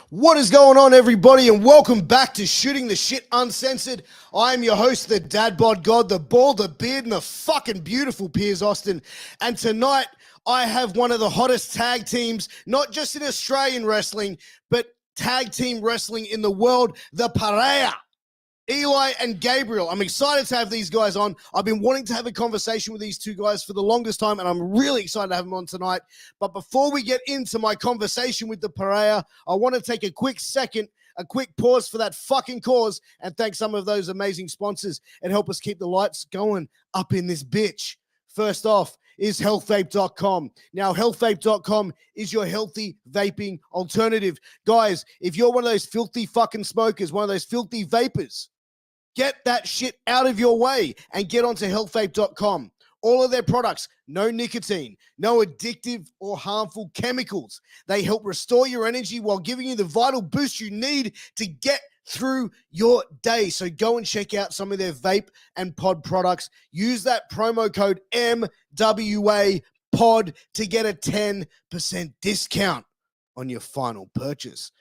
What is going on, everybody, and welcome back to Shooting the Shit Uncensored. I am your host, the dad bod god, the bald, the beard, and the fucking beautiful Piers Austin. And tonight, I have one of the hottest tag teams, not just in Australian wrestling, but tag team wrestling in the world, the Parea Eli and Gabriel. I'm excited to have these guys on. I've been wanting to have a conversation with these two guys for the longest time, and I'm really excited to have them on tonight. But before we get into my conversation with the Parea, I want to take a quick second, a quick pause for that fucking cause, and thank some of those amazing sponsors and help us keep the lights going up in this bitch. First off is healthvape.com. Now, healthvape.com is your healthy vaping alternative. Guys, if you're one of those filthy fucking smokers, one of those filthy vapors, get that shit out of your way and get onto healthvape.com. All of their products, no nicotine, no addictive or harmful chemicals. They help restore your energy while giving you the vital boost you need to get through your day. So go and check out some of their vape and pod products. Use that promo code MWAPOD to get a 10% discount on your final purchase.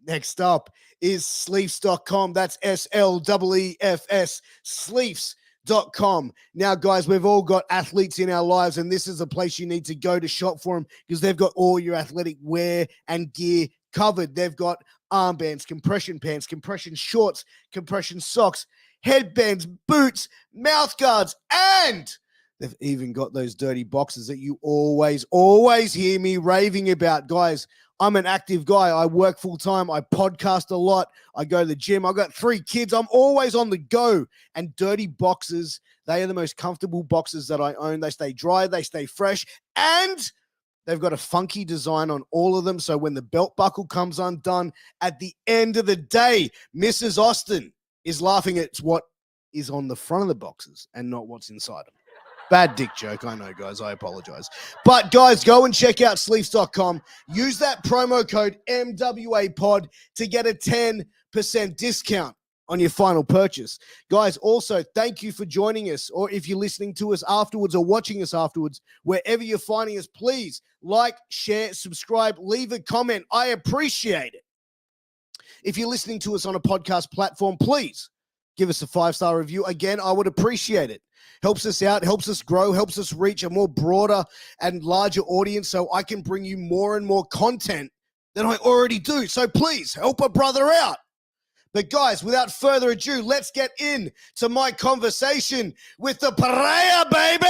Next up is Sleefs.com. That's SLEEFS, Sleefs.com. Now, guys, we've all got athletes in our lives, and this is a place you need to go to shop for them because they've got all your athletic wear and gear covered. They've got armbands, compression pants, compression shorts, compression socks, headbands, boots, mouth guards, and they've even got those dirty boxes that you always hear me raving about. Guys, I'm an active guy. I work full time. I podcast a lot. I go to the gym. I've got 3 kids. I'm always on the go. And dirty boxes, they are the most comfortable boxes that I own. They stay dry. They stay fresh. And they've got a funky design on all of them. So when the belt buckle comes undone, at the end of the day, Mrs. Austin is laughing at what is on the front of the boxes and not what's inside them. Bad dick joke, I know, guys. I apologize. But, guys, go and check out Sleeves.com. Use that promo code MWAPOD to get a 10% discount on your final purchase. Guys, also, thank you for joining us. Or if you're listening to us afterwards or watching us afterwards, wherever you're finding us, please like, share, subscribe, leave a comment. I appreciate it. If you're listening to us on a podcast platform, please give us a 5-star review. Again, I would appreciate it. Helps us out, helps us grow, helps us reach a more broader and larger audience so I can bring you more and more content than I already do. So please help a brother out. But guys, without further ado, let's get into my conversation with the Parea, baby!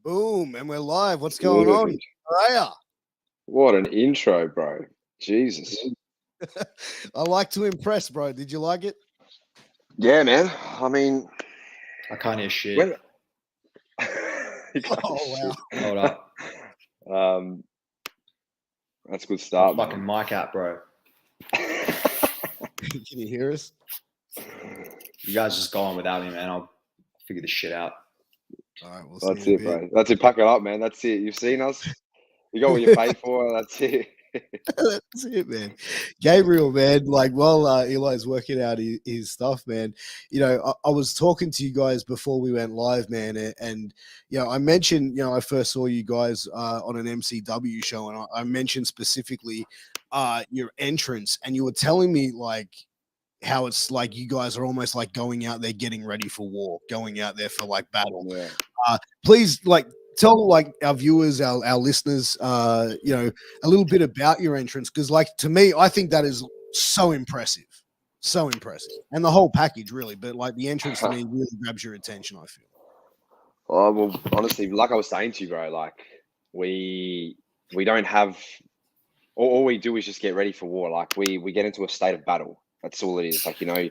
Boom, and we're live. What's going on? Parea? What an intro, bro. Jesus. I like to impress, bro. Did you like it? Yeah, man. I mean, I can't hear shit. when... Oh, wow. Hold up. That's a good start, man. Fucking mic out, bro. Can you hear us? You guys just go on without me, man. I'll figure this shit out. All right, we'll That's see in a it, bit. bro. That's it. Pack it up, man. That's it. You've seen us. You got what you paid for. That's it. That's it, man. Gabriel, man, like while Eli's working out his stuff, man, you know, I was talking to you guys before we went live, man, and you know, I mentioned, you know, I first saw you guys on an MCW show, and I mentioned specifically your entrance, and you were telling me like how it's like you guys are almost like going out there getting ready for war, going out there for like battle. Yeah. Please, like, tell like our viewers, our listeners, you know, a little bit about your entrance, because like to me, I think that is so impressive, and the whole package really. But like the entrance to me really grabs your attention. I feel. Oh, well, honestly, like I was saying to you, bro, like we don't have all we do is just get ready for war. Like we get into a state of battle. That's all it is. Like, you know,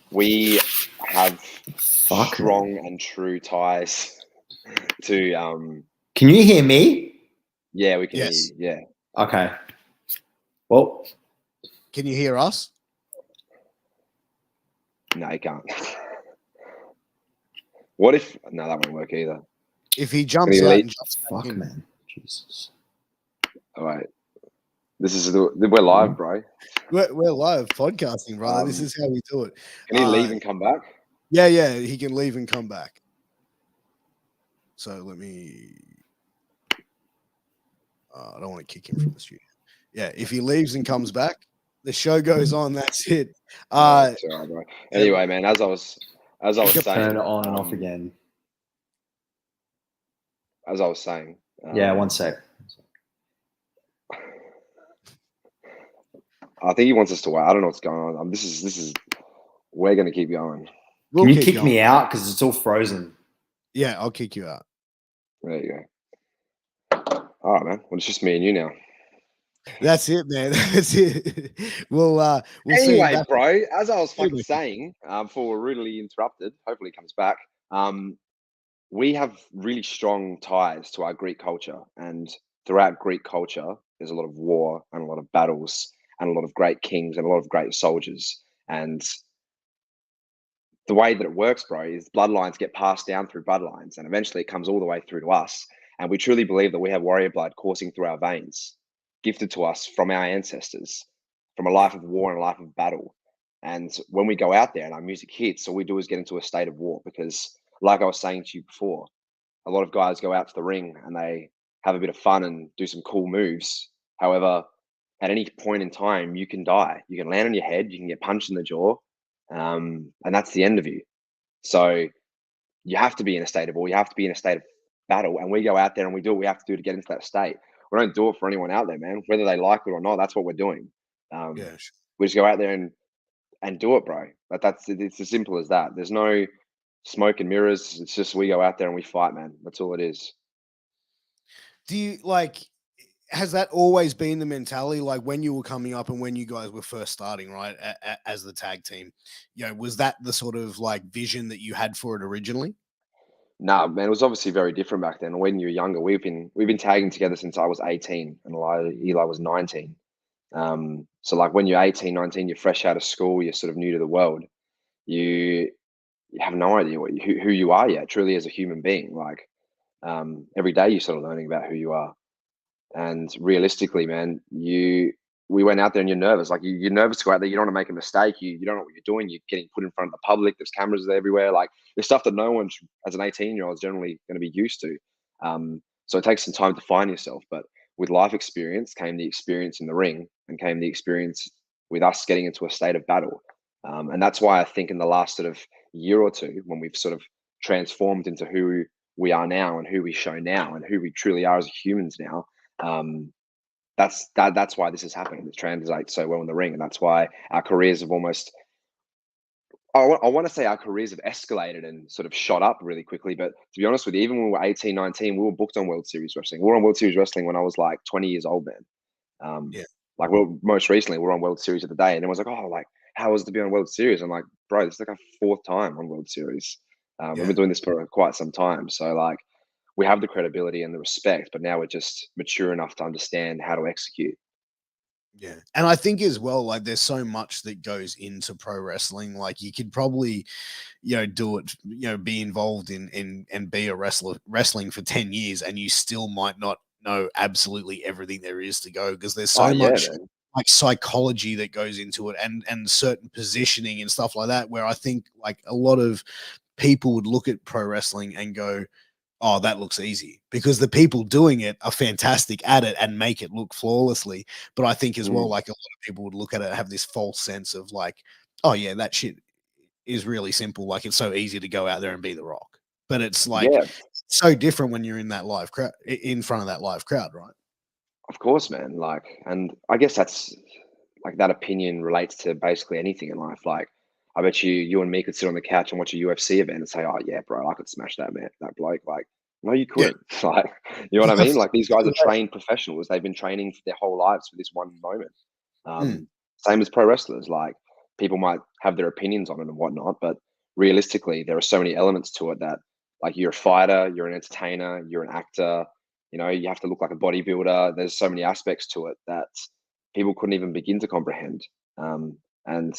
we have strong and true ties to Can you hear me? yeah, we can Yes. hear you. Yeah. Okay. Well, Can you hear us? No, you can't. What if no, that won't work either. If he jumps he out leave? and jumps back fuck, in. man. Jesus. All right. This is we're live, bro. We're live podcasting, brother. This is how we do it. Can he leave and come back? Yeah, he can leave and come back. So let me. I don't want to kick him from the studio. Yeah, if he leaves and comes back, the show goes on. That's it. It's all right, bro. Anyway, man, as I was saying, Turn it on and off again. As I was saying. Yeah, one sec. I think he wants us to wait. I don't know what's going on. This is. We're gonna keep going. Can you kick me out because it's all frozen? Yeah, I'll kick you out. There you go. All right, man. Well, it's just me and you now. That's it, man. That's it. We'll anyway, see bro. As I was fucking saying, before we're rudely interrupted. Hopefully, he comes back. We have really strong ties to our Greek culture, and throughout Greek culture, there's a lot of war and a lot of battles and a lot of great kings and a lot of great soldiers. And the way that it works, bro, is bloodlines get passed down through bloodlines, and eventually it comes all the way through to us. And we truly believe that we have warrior blood coursing through our veins, gifted to us from our ancestors, from a life of war and a life of battle. And when we go out there and our music hits, all we do is get into a state of war because, like I was saying to you before, a lot of guys go out to the ring and they have a bit of fun and do some cool moves. However, at any point in time, you can die. You can land on your head, you can get punched in the jaw, and that's the end of you. So you have to be in a state of war. You have to be in a state of battle. And we go out there and we do what we have to do to get into that state. We don't do it for anyone out there, man. Whether they like it or not, that's what we're doing. We just go out there and do it, bro. It's as simple as that. There's no smoke and mirrors. It's just we go out there and we fight, man. That's all it is. Do you like? Has that always been the mentality? Like when you were coming up and when you guys were first starting, right, as the tag team, you know, was that the sort of like vision that you had for it originally? Nah, man, it was obviously very different back then. When you were younger, we've been tagging together since I was 18 and Eli was 19. So like when you're 18, 19, you're fresh out of school, you're sort of new to the world. You have no idea who you are yet, truly as a human being. Like every day you're sort of learning about who you are. And realistically, man, we went out there and you're nervous. Like you're nervous to go out there. You don't want to make a mistake. You don't know what you're doing. You're getting put in front of the public. There's cameras everywhere. Like there's stuff that no one, as an 18-year-old, is generally going to be used to. So it takes some time to find yourself. But with life experience came the experience in the ring and came the experience with us getting into a state of battle. And that's why I think in the last sort of year or two, when we've sort of transformed into who we are now and who we show now and who we truly are as humans now, that's why this is happening. It translates so well in the ring, and that's why our careers have almost. I want to say our careers have escalated and sort of shot up really quickly. But to be honest with you, even when we were 18, 19, we were booked on World Series Wrestling. We were on World Series Wrestling when I was like 20 years old, man. Like most recently, we're on World Series of the Day, and everyone's like, "Oh, like how was it to be on World Series?" I'm like, "Bro, this is like our fourth time on World Series. We've been doing this for quite some time, so like." We have the credibility and the respect, but now we're just mature enough to understand how to execute. Yeah. And I think as well, like there's so much that goes into pro wrestling. Like you could probably, do it, be involved in and be a wrestling for 10 years and you still might not know absolutely everything there is to go because there's so much man. like psychology that goes into it and certain positioning and stuff like that, where I think like a lot of people would look at pro wrestling and go, oh, that looks easy, because the people doing it are fantastic at it and make it look flawlessly. But I think as well, like a lot of people would look at it and have this false sense of like, oh yeah, that shit is really simple. Like it's so easy to go out there and be the Rock. But it's like so different when you're in that live crowd, in front of that live crowd, right? Of course, man. Like, and I guess that's like that opinion relates to basically anything in life. Like, I bet you and me could sit on the couch and watch a UFC event and say, "Oh yeah, bro, I could smash that man, that bloke." Like, no, you Yeah. couldn't. Like, you know what I mean? Like, these guys are trained professionals. They've been training for their whole lives for this one moment. Same as pro wrestlers. Like, people might have their opinions on it and whatnot, but realistically, there are so many elements to it that, like, you're a fighter, you're an entertainer, you're an actor. You have to look like a bodybuilder. There's so many aspects to it that people couldn't even begin to comprehend. And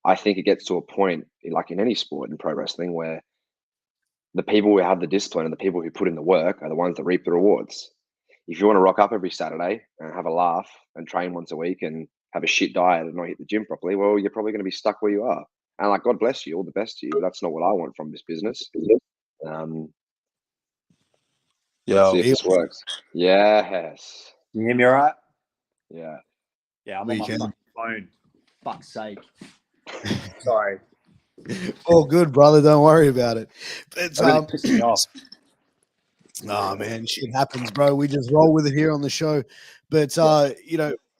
I think it gets to a point, like in any sport in pro wrestling, where the people who have the discipline and the people who put in the work are the ones that reap the rewards. If you want to rock up every Saturday and have a laugh and train once a week and have a shit diet and not hit the gym properly, well, you're probably going to be stuck where you are. And like, God bless you, all the best to you. But that's not what I want from this business. Let's see if this works. Yes. Can you hear me all right? Yeah. Yeah, I'm on my can. fucking phone. Fuck's sake. Sorry. All good, brother. Don't worry about it. But Really pissed me off. Oh man, shit happens, bro. We just roll with it here on the show. But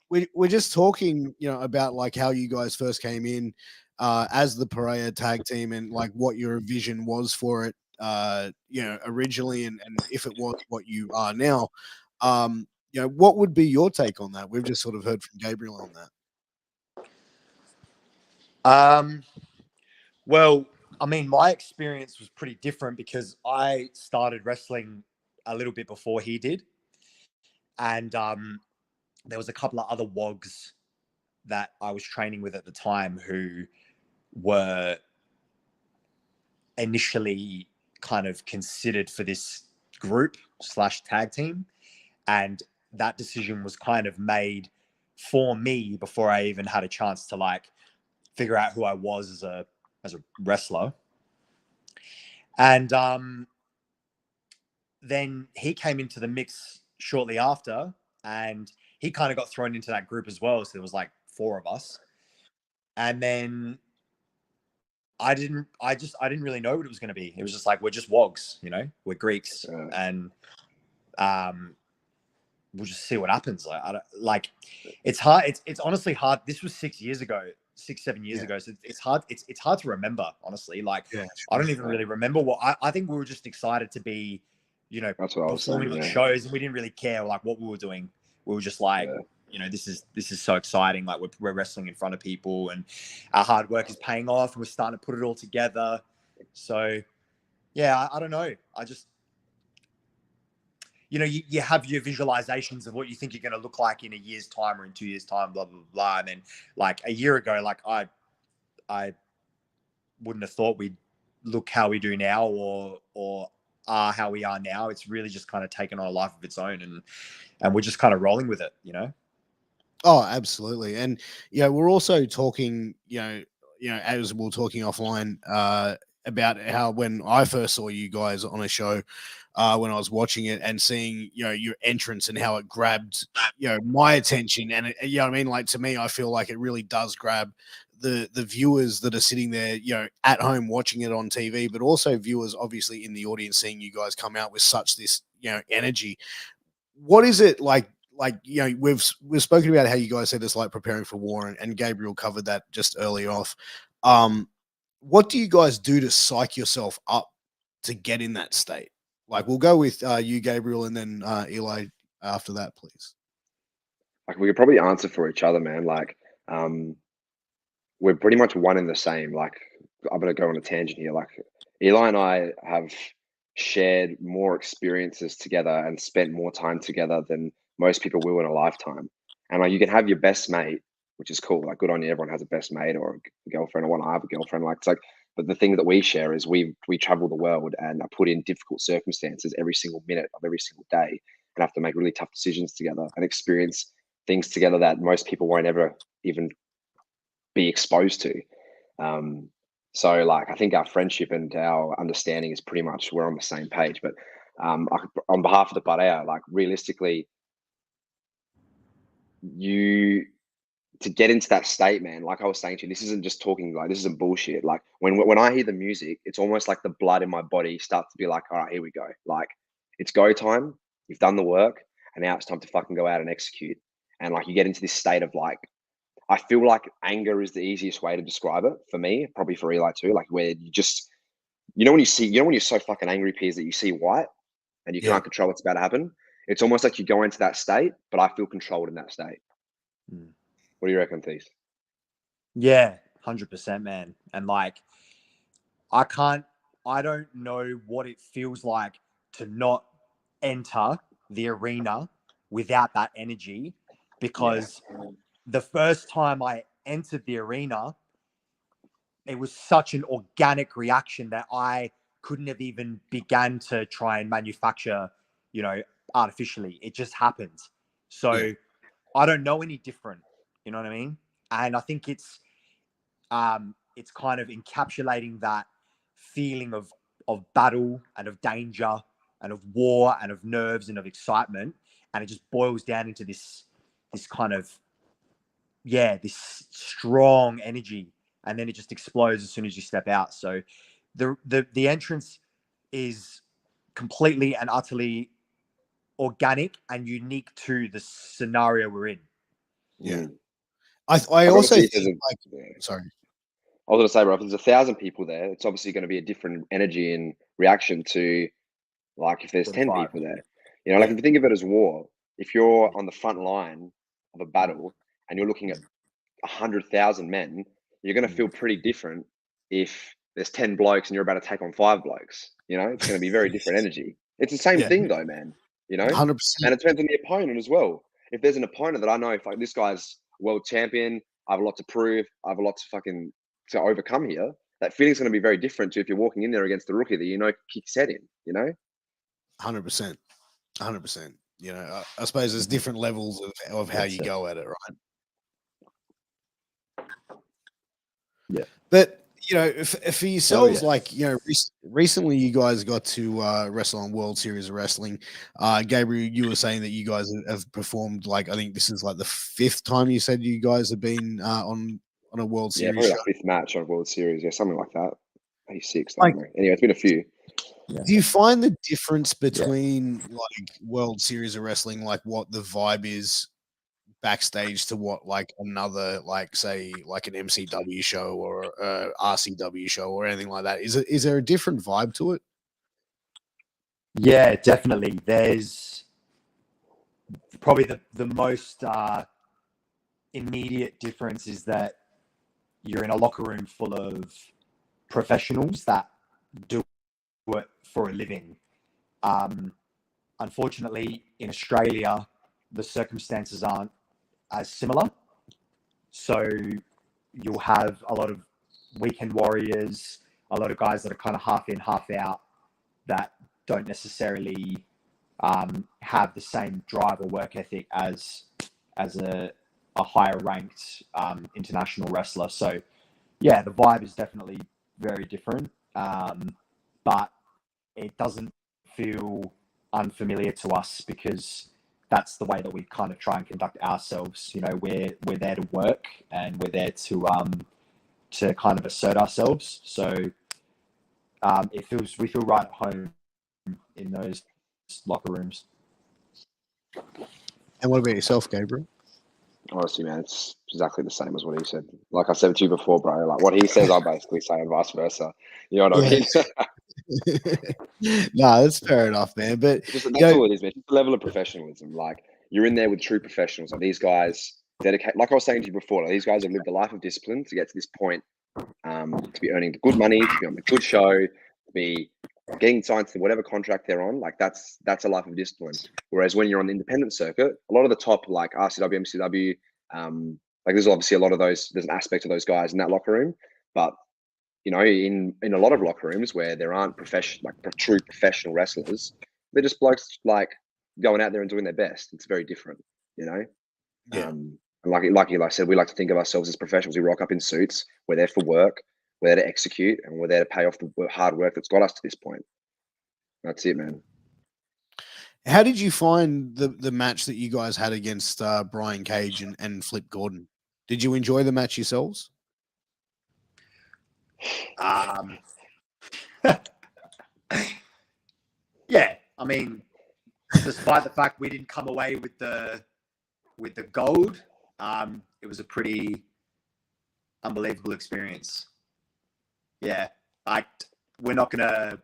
we're just talking, about like how you guys first came in as the Parea tag team and like what your vision was for it, originally, and if it was what you are now. What would be your take on that? We've just sort of heard from Gabriel on that. Well, I mean, my experience was pretty different because I started wrestling a little bit before he did. And there was a couple of other wogs that I was training with at the time who were initially kind of considered for this group / tag team. And that decision was kind of made for me before I even had a chance to like figure out who I was as a wrestler. And then he came into the mix shortly after, and he kind of got thrown into that group as well. So there was like 4 of us. And then I didn't really know what it was going to be. It was just like, we're just wogs, we're Greeks, and we'll just see what happens. Like it's hard. It's honestly hard. This was 6 years ago, 7 years ago. So it's hard. It's hard to remember, honestly. Like, I don't even really remember I think we were just excited to be, that's what I was saying, on shows, and we didn't really care like what we were doing. We were just like, this is so exciting. Like we're wrestling in front of people, and our hard work is paying off, and we're starting to put it all together. So, yeah, I don't know. I just, you have your visualizations of what you think you're going to look like in a year's time or in 2 years' time, blah, blah, blah. And then like a year ago, like I wouldn't have thought we'd look how we do now or are how we are now. It's really just kind of taken on a life of its own, and we're just kind of rolling with it, Oh, absolutely. And, we're also talking, as we were talking offline, about how when I first saw you guys on a show, when I was watching it and seeing, your entrance and how it grabbed, my attention. And, I mean? Like, to me, I feel like it really does grab the viewers that are sitting there, at home watching it on TV, but also viewers obviously in the audience seeing you guys come out with such this, energy. What is it like, we've spoken about how you guys said it's like preparing for war, and Gabriel covered that just early off. What do you guys do to psych yourself up to get in that state? Like, we'll go with you, Gabriel, and then Eli after that, please. Like, we could probably answer for each other, man. Like, we're pretty much one and the same. Like, I'm gonna go on a tangent here. Like, Eli and I have shared more experiences together and spent more time together than most people will in a lifetime. And like, you can have your best mate, which is cool. Like, good on you. Everyone has a best mate or a girlfriend, or I have a girlfriend. Like, it's like, but the thing that we share is we travel the world and are put in difficult circumstances every single minute of every single day, and have to make really tough decisions together and experience things together that most people won't ever even be exposed to. So like, I think our friendship and our understanding is pretty much, we're on the same page. But on behalf of the Parea, like, realistically, to get into that state, man, like I was saying to you, this isn't just talking, like, this isn't bullshit. Like, when I hear the music, it's almost like the blood in my body starts to be like, all right, here we go. Like, it's go time. You've done the work, and now it's time to fucking go out and execute. And like, you get into this state of like, I feel like anger is the easiest way to describe it for me, probably for Eli too. Like, where you just, when you're so fucking angry, Piers, that you see white and you can't control what's about to happen. It's almost like you go into that state, but I feel controlled in that state. What do you reckon, These? Yeah, 100%, man. And like, I don't know what it feels like to not enter the arena without that energy, because the first time I entered the arena, it was such an organic reaction that I couldn't have even begun to try and manufacture, artificially. It just happened. So I don't know any different, you know what I mean? And I think it's kind of encapsulating that feeling of battle and of danger and of war and of nerves and of excitement. And it just boils down into this kind of, this strong energy, and then it just explodes as soon as you step out. So the entrance is completely and utterly organic and unique to the scenario we're in. Yeah. I also think, sorry. I was going to say, bro, if there's 1,000 people there, it's obviously going to be a different energy and reaction to, like, if there's 10 people there. Like, if you think of it as war, if you're on the front line of a battle and you're looking at 100,000 men, you're going to feel pretty different if there's 10 blokes and you're about to take on 5 blokes. It's going to be very different energy. It's the same thing though, man. 100%. And it depends on the opponent as well. If there's an opponent that I know, if like this guy's world champion, I have a lot to prove, I have a lot to overcome here, that feeling's going to be very different to if you're walking in there against the rookie that kick his head in. 100%. 100%. I suppose there's different levels of how you go at it, right? Yeah. But for yourselves, recently you guys got to wrestle on World Series of Wrestling. Gabriel, you were saying that you guys have performed, like, I think this is like the 5th time you said you guys have been on a World Series. Yeah, probably the 5th match on World Series. Yeah, something like that. Maybe 6. Anyway, it's been a few. Yeah. Do you find the difference between like World Series of Wrestling, like what the vibe is backstage, to what like another, like, say, like an MCW show or a RCW show or anything like that? Is there a different vibe to it? Yeah, definitely. There's probably the most immediate difference is that you're in a locker room full of professionals that do it for a living. Unfortunately, in Australia, the circumstances aren't as similar. So you'll have a lot of weekend warriors, a lot of guys that are kind of half in, half out, that don't necessarily have the same drive or work ethic as a higher ranked international wrestler. So yeah, the vibe is definitely very different, but it doesn't feel unfamiliar to us because that's the way that we kind of try and conduct ourselves. We're there to work and we're there to kind of assert ourselves. So we feel right at home in those locker rooms. And what about yourself, Gabriel? Honestly, man, it's exactly the same as what he said. Like I said to you before, bro, like what he says, I basically say and vice versa. You know what I mean? No, that's fair enough, man. But that's all it is, man. It's the level of professionalism. Like, you're in there with true professionals. Like, these guys dedicate, like I was saying to you before, like, these guys have lived a life of discipline to get to this point, to be earning good money, to be on a good show, to be getting signed to whatever contract they're on, like that's a life of discipline. Whereas when you're on the independent circuit, a lot of the top like RCW, MCW, like there's obviously a lot of those. There's an aspect of those guys in that locker room, but you know, in a lot of locker rooms where there aren't true professional wrestlers, they're just blokes like going out there and doing their best. It's very different, you know. Yeah. And like Eli said, we like to think of ourselves as professionals. We rock up in suits. We're there for work. We're there to execute, and we're there to pay off the hard work that's got us to this point. That's it, man. How did you find the match that you guys had against Brian Cage and Flip Gordon? Did you enjoy the match yourselves? Yeah, I mean, despite the fact we didn't come away with the gold, it was a pretty unbelievable experience. Yeah, like we're not gonna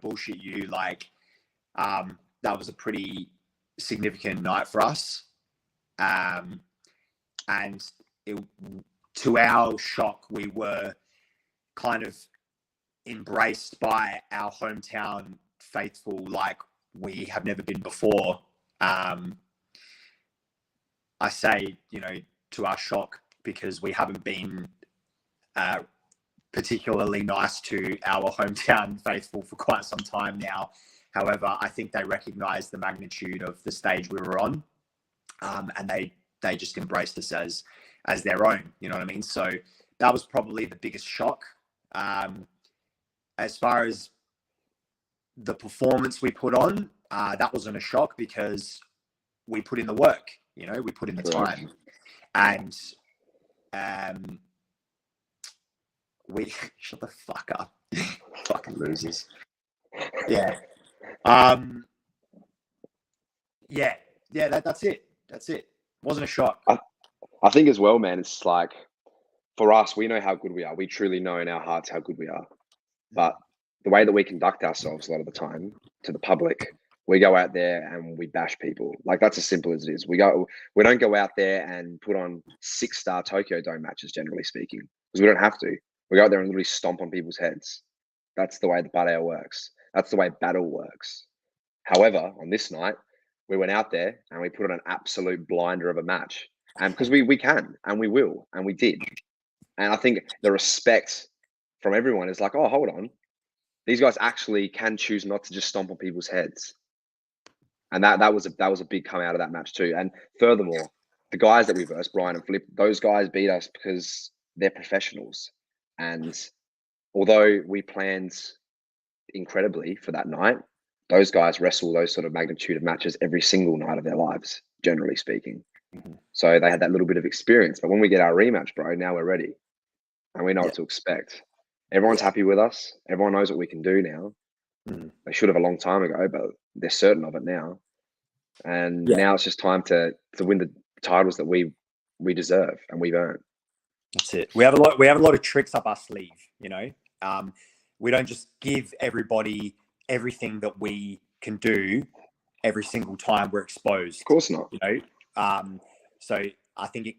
bullshit you. Like, that was a pretty significant night for us, and to our shock, we were kind of embraced by our hometown faithful like we have never been before. I say, you know, to our shock, because we haven't been particularly nice to our hometown faithful for quite some time now. However, I think they recognized the magnitude of the stage we were on, and they just embraced us as their own, you know what I mean? So that was probably the biggest shock. As far as the performance we put on, that wasn't a shock because we put in the work, you know, we put in the time. And we shut the fuck up. Fucking losers. Yeah. That's it. Wasn't a shock. I think as well, man, it's like for us, we know how good we are. We truly know in our hearts how good we are. But the way that we conduct ourselves a lot of the time to the public, we go out there and we bash people. Like that's as simple as it is. We don't go out there and put on 6-star Tokyo Dome matches, generally speaking, because we don't have to. We go out there and literally stomp on people's heads. That's the way the Parea works. That's the way battle works. However, on this night, we went out there and we put on an absolute blinder of a match. And because we can and we will and we did. And I think the respect from everyone is like, oh, hold on. These guys actually can choose not to just stomp on people's heads. And that was a big come out of that match too. And furthermore, the guys that we versed, Brian and Flip, those guys beat us because they're professionals. And although we planned incredibly for that night, those guys wrestle those sort of magnitude of matches every single night of their lives, generally speaking. Mm-hmm. So they had that little bit of experience. But when we get our rematch, bro, now we're ready. And we know what to expect. Everyone's happy with us. Everyone knows what we can do now. They should have a long time ago, but they're certain of it now. And now it's just time to win the titles that we deserve and we've earned. That's it. We have a lot of tricks up our sleeve, you know. We don't just give everybody everything that we can do every single time we're exposed. Of course not. You know. So I think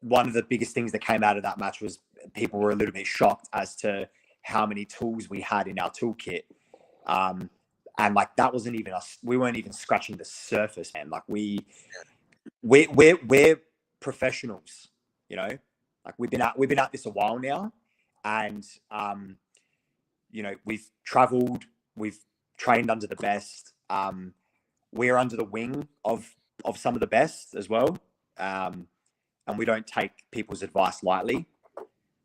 one of the biggest things that came out of that match was people were a little bit shocked as to how many tools we had in our toolkit. And like that wasn't even us. We weren't even scratching the surface, man. Like we're professionals, you know. Like we've been at this a while now, and you know, we've traveled, we've trained under the best. We're under the wing of some of the best as well, and we don't take people's advice lightly.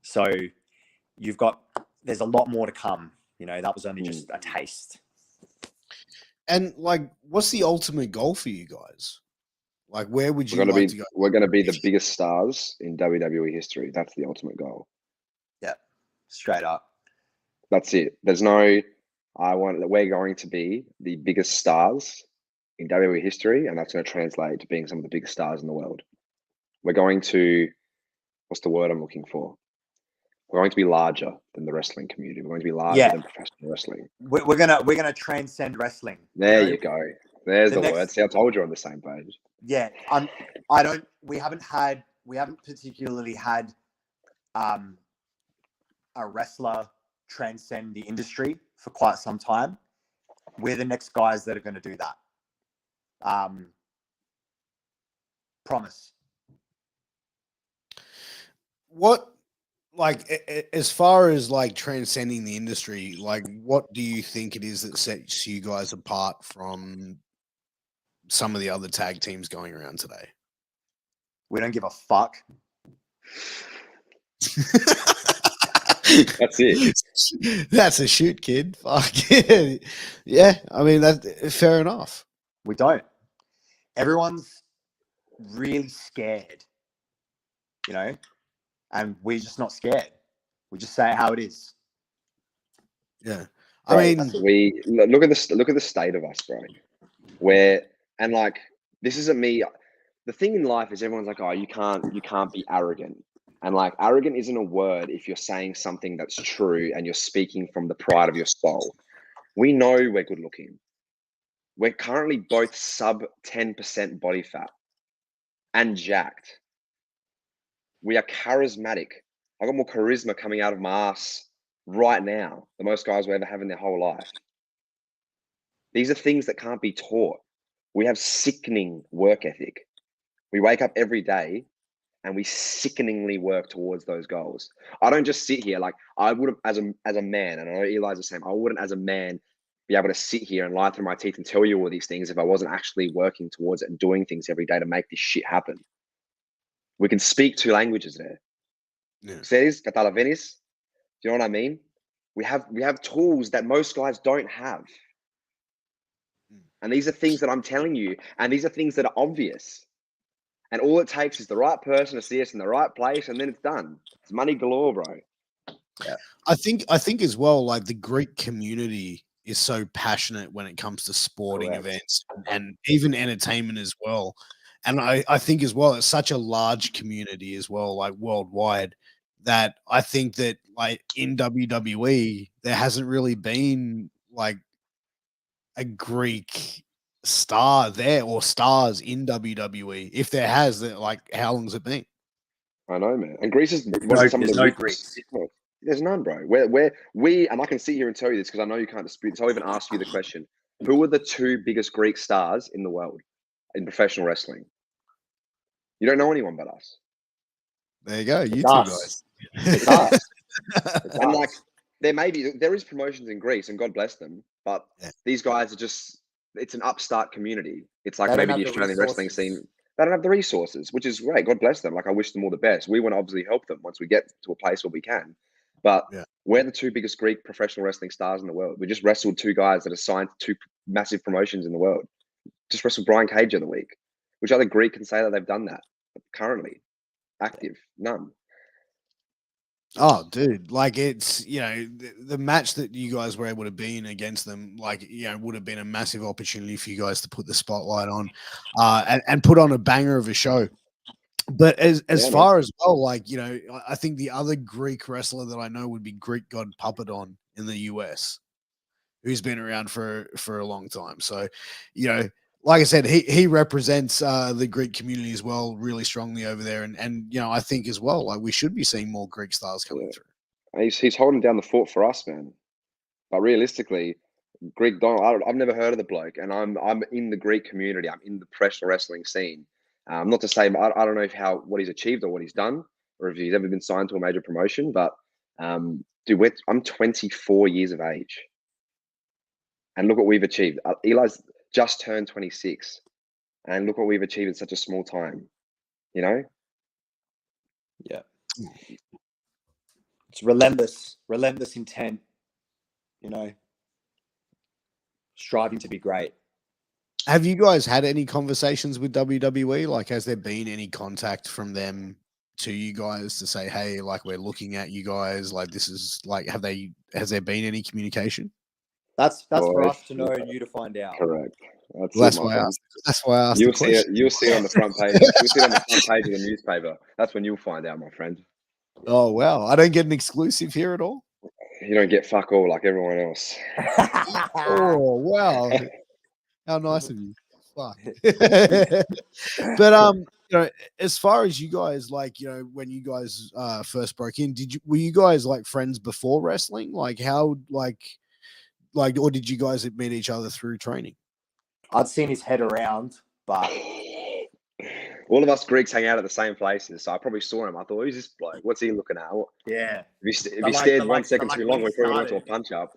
So there's a lot more to come. You know, that was only just a taste. And like, what's the ultimate goal for you guys? Like, where would you like to go? We're going to be the biggest stars in WWE history. That's the ultimate goal. Yeah, straight up. That's it. We're going to be the biggest stars in WWE history, and that's going to translate to being some of the biggest stars in the world. We're going to, what's the word I'm looking for? We're going to be larger than the wrestling community. We're going to be larger than professional wrestling. We're gonna transcend wrestling. There you go. There's the word. See, I told you on the same page. Yeah, we haven't particularly had a wrestler transcend the industry for quite some time. We're the next guys that are going to do that. Promise. What, like, as far as like transcending the industry, like, what do you think it is that sets you guys apart from some of the other tag teams going around today? We don't give a fuck. That's it. That's a shoot, kid. Fuck yeah. I mean, that's fair enough. We don't. Everyone's really scared, you know, and we're just not scared. We just say it how it is. Yeah. Bro, I mean, we look at the state of us, bro. And like, this isn't me. The thing in life is everyone's like, oh, you can't be arrogant. And like, arrogant isn't a word if you're saying something that's true and you're speaking from the pride of your soul. We know we're good looking. We're currently both sub 10% body fat and jacked. We are charismatic. I got more charisma coming out of my ass right now than most guys will ever have in their whole life. These are things that can't be taught. We have sickening work ethic. We wake up every day and we sickeningly work towards those goals. I don't just sit here like I would as a man, and I know Eli's the same. I wouldn't as a man be able to sit here and lie through my teeth and tell you all these things if I wasn't actually working towards it and doing things every day to make this shit happen. We can speak 2 languages there. Series, Catalavenis. Do you know what I mean? We have tools that most guys don't have. And these are things that I'm telling you, and these are things that are obvious. And all it takes is the right person to see us in the right place, and then it's done. It's money galore, bro. Yeah. I think as well, like the Greek community is so passionate when it comes to sporting events and even entertainment as well. And I think as well, it's such a large community as well, like worldwide, that I think that like in WWE, there hasn't really been like a Greek star there or stars in WWE. If there has, like, how long's it been? I know, man. And Greece is there's no Greeks. There's none, bro. We and I can sit here and tell you this because I know you can't dispute this. I'll even ask you the question: who are the 2 biggest Greek stars in the world in professional wrestling? You don't know anyone but us. There you go. You 2 guys. It's us. And like, there is promotions in Greece, and God bless them. But these guys are just, it's an upstart community. It's like maybe the Australian wrestling scene. They don't have the resources, which is great. God bless them. Like, I wish them all the best. We want to obviously help them once we get to a place where we can. But we're the 2 biggest Greek professional wrestling stars in the world. We just wrestled 2 guys that are signed to 2 massive promotions in the world. Just wrestled Brian Cage the other week. Which other Greek can say that they've done that currently? Active? None. Oh, dude, like it's, you know, the match that you guys were able to be in against them, like, you know, would have been a massive opportunity for you guys to put the spotlight on and put on a banger of a show. But as far as well, like, you know, I think the other Greek wrestler that I know would be Greek God Puppeton in the US, who's been around for a long time. So, you know, like I said, he represents the Greek community as well, really strongly over there. And you know, I think as well, like we should be seeing more Greek stars coming through. He's holding down the fort for us, man. But realistically, Greek Donald, I've never heard of the bloke, and I'm in the Greek community. I'm in the professional wrestling scene. Not to say I don't know what he's achieved or what he's done, or if he's ever been signed to a major promotion. But dude, I'm 24 years of age, and look what we've achieved. Eli's just turned 26, and look what we've achieved in such a small time. You know? Yeah. It's relentless intent. You know, striving to be great. Have you guys had any conversations with WWE? Like, has there been any contact from them to you guys to say, hey, like, we're looking at you guys, like, this is like, has there been any communication? That's for us to know and you to find out. Correct. That's why I asked. You'll see it on the front page. You'll see it on the front page of the newspaper. That's when you'll find out, my friend. Oh wow! I don't get an exclusive here at all. You don't get fuck all like everyone else. Oh wow! How nice of you. Fuck. But you know, as far as you guys, like, you know, when you guys first broke in, were you guys like friends before wrestling? Like, how, like, like, or did you guys meet each other through training? I'd seen his head around, but all of us Greeks hang out at the same places, so I probably saw him. I thought, who's this bloke? What's he looking at? yeah. If you stared 1 second too long, when we he probably went into a started- punch up.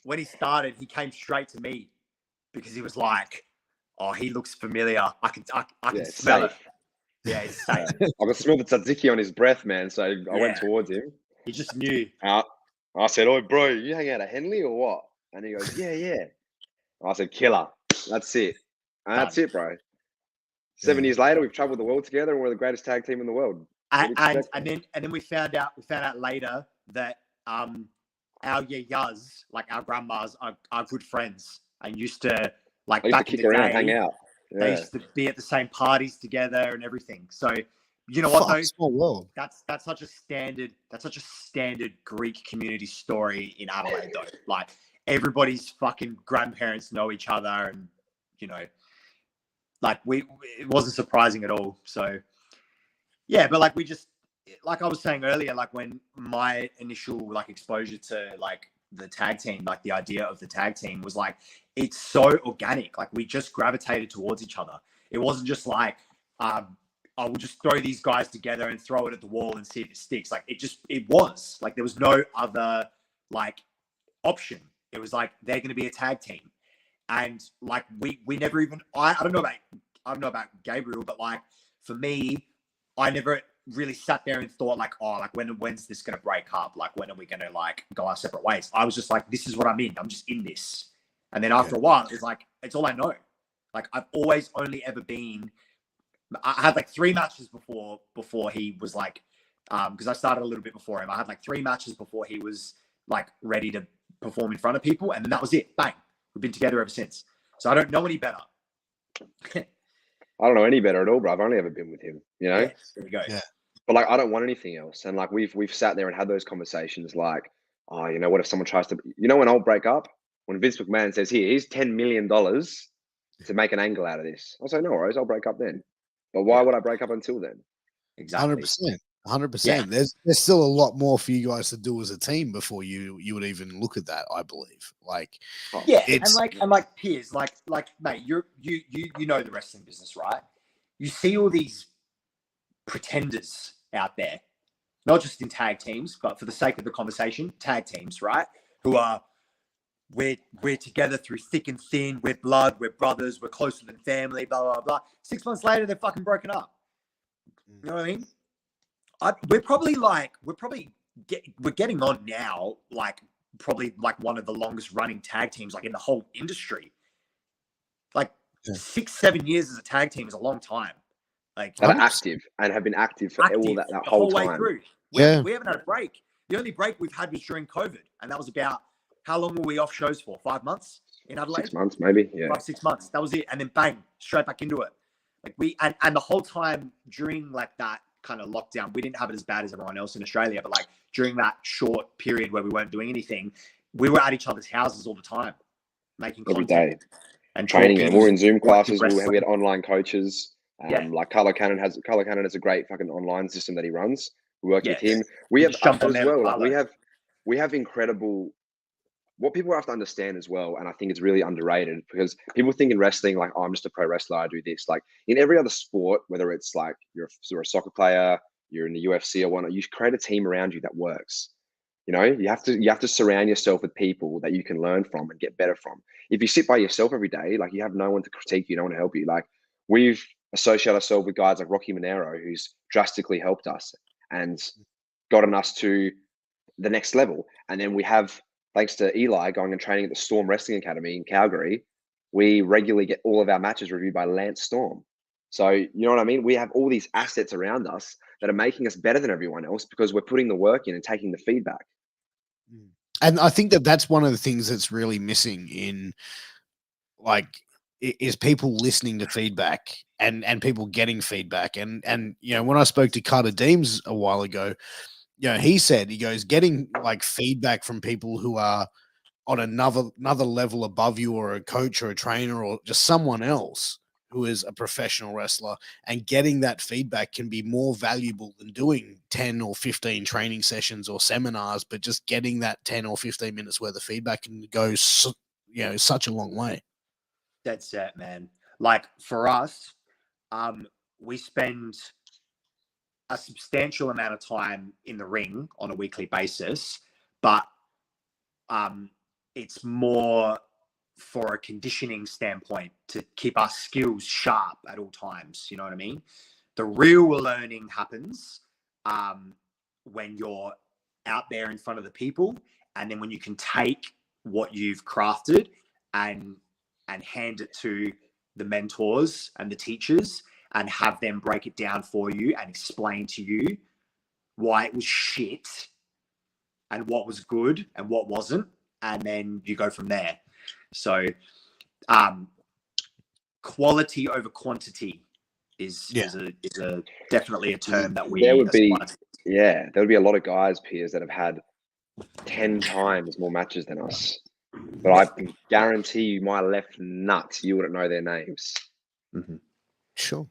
When he started, he came straight to me because he was like, "Oh, he looks familiar. I can it's smell safe. it." Yeah, it's safe. I could smell the tzatziki on his breath, man. So I went Yeah. towards him. He just knew. I said, "Oh, bro, you hang out at Henley or what?" And he goes, "Yeah." I said, "Killer. That's it. And that's it, bro." 7 years later, we've traveled the world together, and we're the greatest tag team in the world. And then we found out later that our yayas, like our grandmas, are good friends and used to like I used back to kick in the around, day, hang out. They used to be at the same parties together and everything. So you know what though? Small world. That's such a standard Greek community story in Adelaide though. Like everybody's fucking grandparents know each other, and you know, like it wasn't surprising at all. So yeah, but like we just, like I was saying earlier, like when my initial like exposure to like the tag team, like the idea of the tag team was like, it's so organic. Like we just gravitated towards each other. It wasn't just like, I will just throw these guys together and throw it at the wall and see if it sticks. Like it was like, there was no other like option. It was like, they're going to be a tag team. And like, we never even, I don't know about Gabriel, but like for me, I never really sat there and thought like, oh, like when's this going to break up? Like, when are we going to like go our separate ways? I was just like, this is what I'm in. I'm just in this. And then after a while, it's like, it's all I know. Like I've always only ever been, I had like 3 matches before he was like, because I started a little bit before him. I had like 3 matches before he was like ready to perform in front of people. And then that was it. Bang. We've been together ever since. So I don't know any better. I don't know any better at all, bro. I've only ever been with him, you know? Yeah, there we go. Yeah. But like, I don't want anything else. And like, we've sat there and had those conversations like, oh, you know, what if someone tries to, you know, when I'll break up, when Vince McMahon says, here's $10 million to make an angle out of this. I'll say, no worries, I'll break up then. But why would I break up until then? Exactly. 100%. Yeah. There's still a lot more for you guys to do as a team before you would even look at that, I believe. Like, yeah, it's and like Piers, like mate, you know the wrestling business, right? You see all these pretenders out there, not just in tag teams, but for the sake of the conversation, tag teams, right? Who are we're together through thick and thin, we're blood, we're brothers, we're closer than family, blah blah blah. 6 months later, they're fucking broken up. You know what I mean? We're getting on now, like probably like one of the longest running tag teams like in the whole industry. Like 6-7 years as a tag team is a long time. Like That are active and have been active for all that whole time. way through. We haven't had a break. The only break we've had was during COVID, and that was about, how long were we off shows for? 5 months in Adelaide? 6 months, maybe. Yeah. 5-6 months. That was it. And then bang, straight back into it. Like and the whole time during like that kind of lockdown, we didn't have it as bad as everyone else in Australia, but like during that short period where we weren't doing anything, we were at each other's houses all the time, making Every content day. and Training. talking, And we're in Zoom classes. We wrestling. had online coaches. Like Carlo Cannon has a great fucking online system that he runs. We work with him. We have jumped on as there well. with Like we have incredible. What people have to understand as well, and I think it's really underrated, because people think in wrestling like, oh, I'm just a pro wrestler, I do this. Like in every other sport, whether it's like you're a soccer player, you're in the UFC or whatnot, you create a team around you that works. You know, you have to surround yourself with people that you can learn from and get better from. If you sit by yourself every day, like you have no one to critique you, no one to help you. Like we've associated ourselves with guys like Rocky Monero, who's drastically helped us and gotten us to the next level. And then we have, thanks to Eli going and training at the Storm Wrestling Academy in Calgary, we regularly get all of our matches reviewed by Lance Storm. So, you know what I mean? We have all these assets around us that are making us better than everyone else because we're putting the work in and taking the feedback. And I think that's one of the things that's really missing in, like, is people listening to feedback and people getting feedback. And you know, when I spoke to Carter Deems a while ago, you know, he goes, getting like feedback from people who are on another level above you, or a coach or a trainer or just someone else who is a professional wrestler, and getting that feedback can be more valuable than doing 10 or 15 training sessions or seminars, but just getting that 10 or 15 minutes worth of feedback can go, such a long way. That's it, man. Like for us, we spend a substantial amount of time in the ring on a weekly basis, but it's more for a conditioning standpoint to keep our skills sharp at all times. You know what I mean? The real learning happens when you're out there in front of the people, and then when you can take what you've crafted and hand it to the mentors and the teachers and have them break it down for you and explain to you why it was shit and what was good and what wasn't, and then you go from there. So quality over quantity is definitely a term that we there would be a lot of guys, Piers, that have had 10 times more matches than us, but I can guarantee you my left nuts, you wouldn't know their names. Mm-hmm. Sure.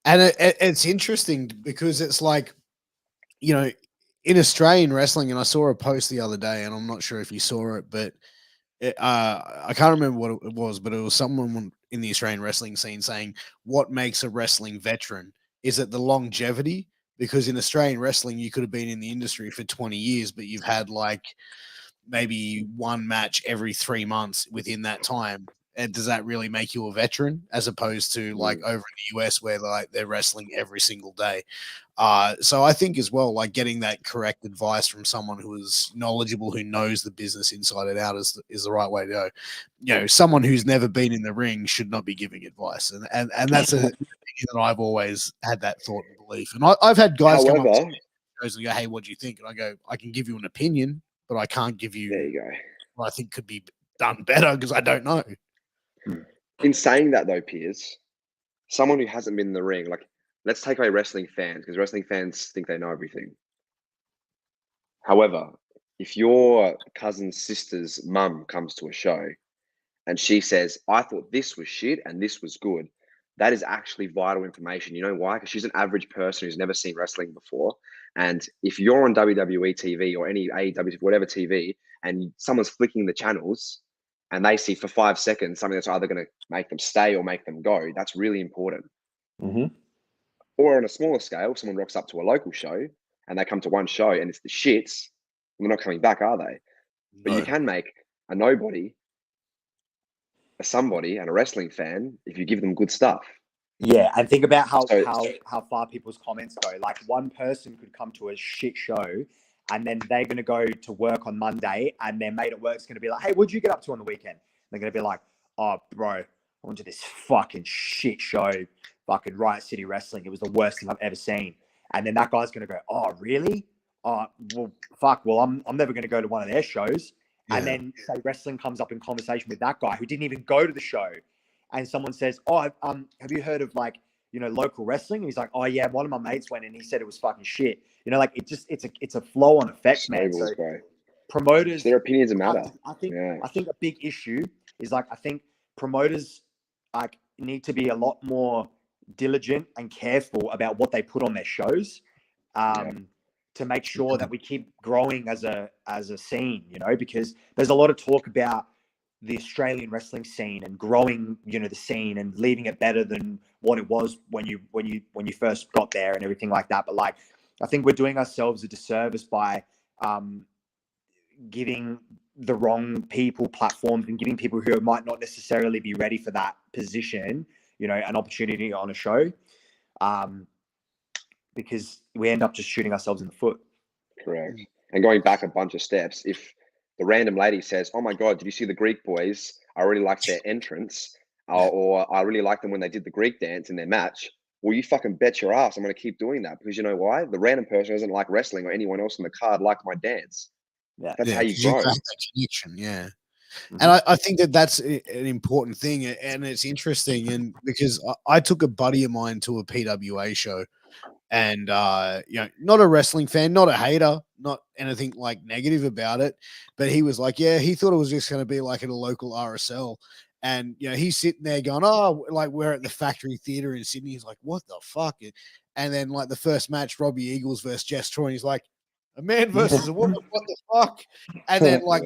And it's interesting because it's like, in Australian wrestling, and I saw a post the other day, and I'm not sure if you saw it, but I can't remember what it was, but it was someone in the Australian wrestling scene saying, what makes a wrestling veteran? Is it the longevity? Because in Australian wrestling, you could have been in the industry for 20 years, but you've had like maybe one match every 3 months within that time. And does that really make you a veteran, as opposed to like over in the US where like they're wrestling every single day? So I think as well, like getting that correct advice from someone who is knowledgeable, who knows the business inside and out is the right way to go. Someone who's never been in the ring should not be giving advice. And that's a thing that I've always had that thought and belief. And I've had guys come up to me and go, hey, what do you think? And I go, I can give you an opinion, but I can't give you, there you go, what I think could be done better because I don't know. In saying that though, Piers, someone who hasn't been in the ring, like let's take away wrestling fans, because wrestling fans think they know everything. However, if your cousin's sister's mum comes to a show and she says, I thought this was shit and this was good, that is actually vital information. You know why? Because she's an average person who's never seen wrestling before. And if you're on WWE TV or any AEW, whatever TV, and someone's flicking the channels and they see for 5 seconds something that's either going to make them stay or make them go, that's really important. Mm-hmm. Or on a smaller scale, someone rocks up to a local show and they come to one show and it's the shits, they're not coming back, are they? But you can make a nobody, a somebody, and a wrestling fan if you give them good stuff. Yeah, and think about how far people's comments go. Like one person could come to a shit show and then they're going to go to work on Monday and their mate at work's going to be like, hey, what'd you get up to on the weekend? They're going to be like, oh, bro, I went to this fucking shit show, fucking Riot City Wrestling. It was the worst thing I've ever seen. And then that guy's going to go, oh, really? Oh, well, fuck. Well, I'm never going to go to one of their shows. Yeah. And then say wrestling comes up in conversation with that guy who didn't even go to the show. And someone says, oh, have you heard of like, local wrestling? And he's like, oh yeah, one of my mates went and he said it was fucking shit. Like it's a flow on effect, man. So promoters, their opinions matter. I think a big issue is like, I think promoters like need to be a lot more diligent and careful about what they put on their shows. To make sure that we keep growing as a scene, because there's a lot of talk about the Australian wrestling scene and growing, the scene and leaving it better than what it was when you first got there and everything like that. But like, I think we're doing ourselves a disservice by giving the wrong people platforms and giving people who might not necessarily be ready for that position, an opportunity on a show. Because we end up just shooting ourselves in the foot. Correct. And going back a bunch of steps, if the random lady says, oh my God, did you see the Greek boys? I really liked their entrance, or I really liked them when they did the Greek dance in their match. Well, you fucking bet your ass I'm going to keep doing that, because you know why? The random person doesn't like wrestling or anyone else on the card liked my dance. Yeah. That's how you grow. That connection, yeah. And I think that's an important thing. And it's interesting. And because I took a buddy of mine to a PWA show, and not a wrestling fan, not a hater, not anything like negative about it, but he was like, yeah, he thought it was just going to be like at a local RSL, And he's sitting there going, "Oh, like we're at the Factory Theatre in Sydney." He's like, "What the fuck?" And then like the first match, Robbie Eagles versus Jess Troy, and he's like, "A man versus a woman, what the fuck?" And then like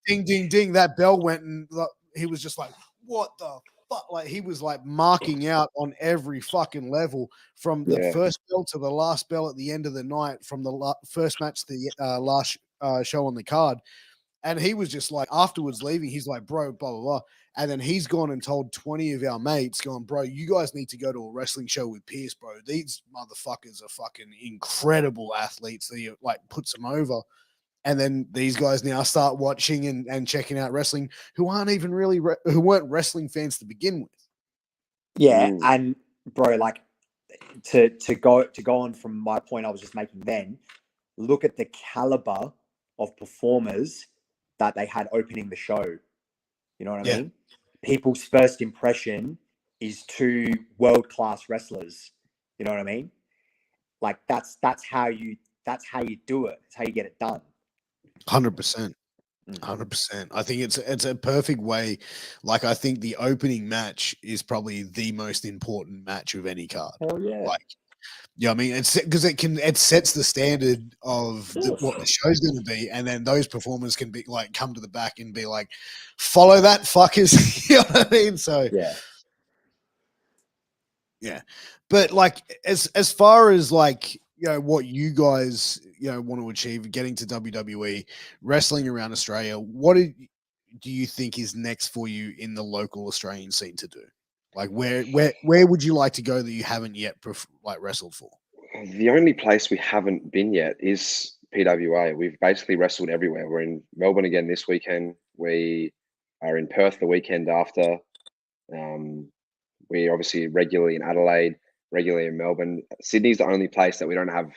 ding, ding, ding, that bell went, and he was just like, "What the fuck?" Like he was like marking out on every fucking level from the first bell to the last bell at the end of the night, from the first match to the last show on the card. And he was just like, afterwards leaving, he's like, "Bro, blah, blah, blah." And then he's gone and told 20 of our mates, going, "Bro, you guys need to go to a wrestling show with Piers, bro. These motherfuckers are fucking incredible athletes." That he like puts them over. And then these guys now start watching and checking out wrestling, who aren't even really, who weren't wrestling fans to begin with. Yeah. And bro, like to go on from my point I was just making then, look at the caliber of performers that they had opening the show. You know what I mean? People's first impression is two world-class wrestlers. You know what I mean? Like that's how you do it. It's how you get it done. 100%. 100%. I think it's a perfect way. Like I think the opening match is probably the most important match of any card. Hell yeah. Like, I mean, it's because it sets the standard of what the show's going to be, and then those performers can be like come to the back and be like, "Follow that, fuckers." You know what I mean? So yeah. But like as far as like what you guys want to achieve, getting to WWE, wrestling around Australia, what do you think is next for you in the local Australian scene to do? Like where would you like to go that you haven't yet wrestled for? The only place we haven't been yet is PWA. We've basically wrestled everywhere. We're in Melbourne again this weekend. We are in Perth the weekend after. We're obviously regularly in Adelaide, regularly in Melbourne. Sydney's the only place that we don't have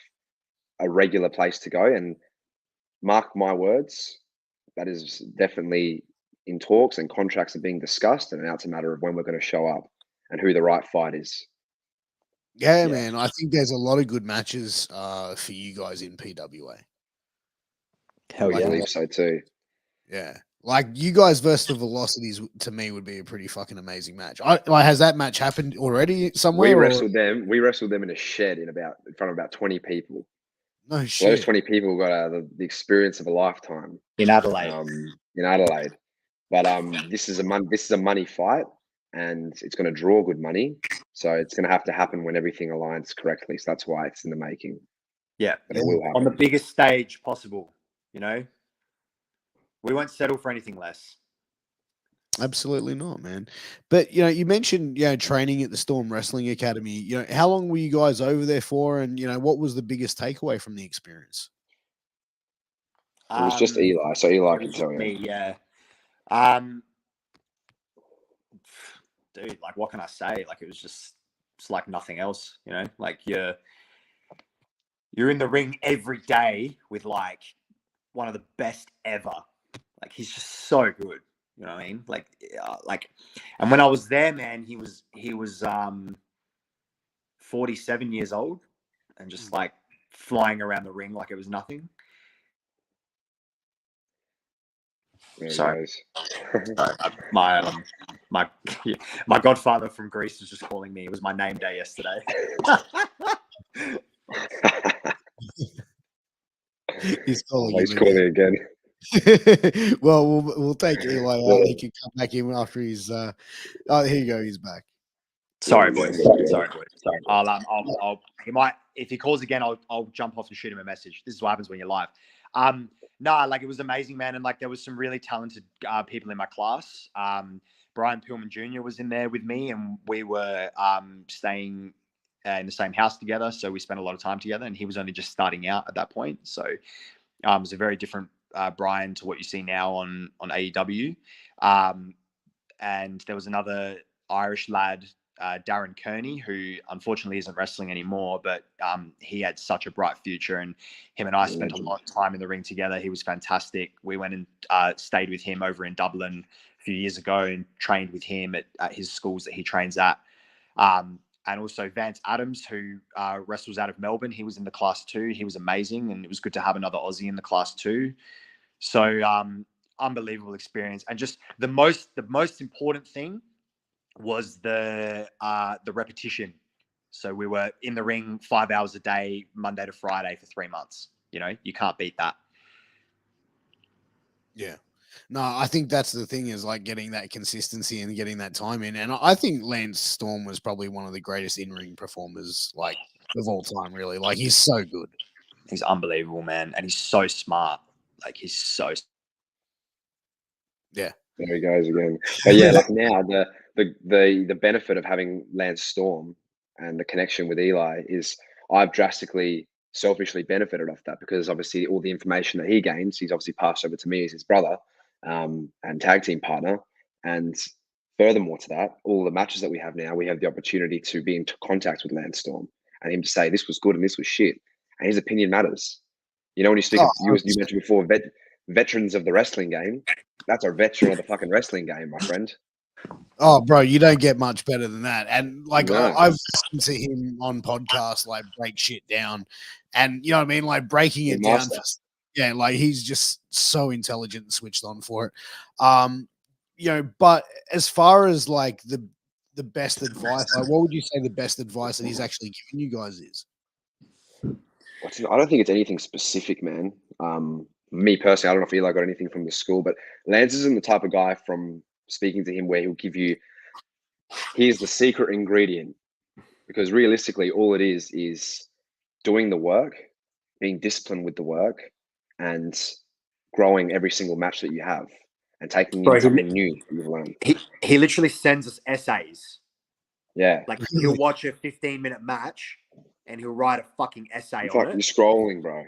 a regular place to go. And mark my words, that is definitely in talks, and contracts are being discussed, and now it's a matter of when we're going to show up and who the right fight is. Yeah, man. I think there's a lot of good matches for you guys in PWA. Hell yeah. I believe so too. Yeah. Like you guys versus the Velocities to me would be a pretty fucking amazing match. Has that match happened already somewhere? We wrestled them in a shed in front of about 20 people. No shit. So those 20 people got the experience of a lifetime in Adelaide. But this is a money fight, and it's going to draw good money. So it's going to have to happen when everything aligns correctly. So that's why it's in the making. Yeah, but it will happen on the biggest stage possible. We won't settle for anything less. Absolutely not, man. But you mentioned training at the Storm Wrestling Academy. How long were you guys over there for, and what was the biggest takeaway from the experience? It was just Eli, so Eli can tell you. Me, yeah. Dude, like what can I say? Like it's like nothing else, Like you're in the ring every day with like one of the best ever. Like he's just so good. You know what I mean? And when I was there, man, he was 47 years old and just like flying around the ring like it was nothing. Sorry. My godfather from Greece was just calling me. It was my name day yesterday. He's calling again. Well, we'll take Eli out. He can come back in after he's. Here you go. He's back. Sorry, boys. Sorry. I'll. He might. If he calls again, I'll jump off and shoot him a message. This is what happens when you're live. Like it was amazing, man, and like there was some really talented people in my class. Brian Pillman Jr. was in there with me, and we were staying in the same house together, so we spent a lot of time together. And he was only just starting out at that point, so it was a very different Brian to what you see now on AEW. And there was another Irish lad, Darren Kearney, who unfortunately isn't wrestling anymore, but he had such a bright future, and him and I spent a lot of time in the ring together. He was fantastic. We went and stayed with him over in Dublin a few years ago and trained with him at his schools that he trains at. And also Vance Adams, who wrestles out of Melbourne. He was in the class 2. He was amazing, and it was good to have another Aussie in the class 2. So unbelievable experience. And just the most important thing was the repetition. So we were in the ring 5 hours a day, Monday to Friday for 3 months. You know, you can't beat that. Yeah. No, I think that's the thing, is like getting that consistency and getting that time in. And I think Lance Storm was probably one of the greatest in-ring performers like of all time, really. Like, he's so good. He's unbelievable, man. And he's so smart. Like, he's so... Yeah. There he goes again. But yeah, like now the benefit of having Lance Storm and the connection with Eli is I've drastically selfishly benefited off that, because obviously all the information that he gains, he's obviously passed over to me as his brother and tag team partner. And furthermore to that, all the matches that we have now, we have the opportunity to be in contact with Lance Storm and him to say this was good and this was shit. And his opinion matters. You know, when you speak, you mentioned before, veterans of the wrestling game. That's a veteran of the fucking wrestling game, my friend. Oh, bro, you don't get much better than that. And like, No. I've listened to him on podcasts, like break shit down, and you know what I mean, like breaking it down. Yeah, like he's just so intelligent and switched on for it. You know, but as far as like the best advice, like what would you say the best advice that he's actually given you guys is? I don't think it's anything specific, man. Me personally, I don't know if Eli got anything from the school, but Lance isn't the type of guy from speaking to him where he'll give you, here's the secret ingredient. Because realistically, all it is doing the work, being disciplined with the work, and growing every single match that you have, and taking in something new that you've learned. He literally sends us essays. Yeah. Like, he'll watch a 15-minute match and he'll write a fucking essay It's on like it. you're scrolling, bro.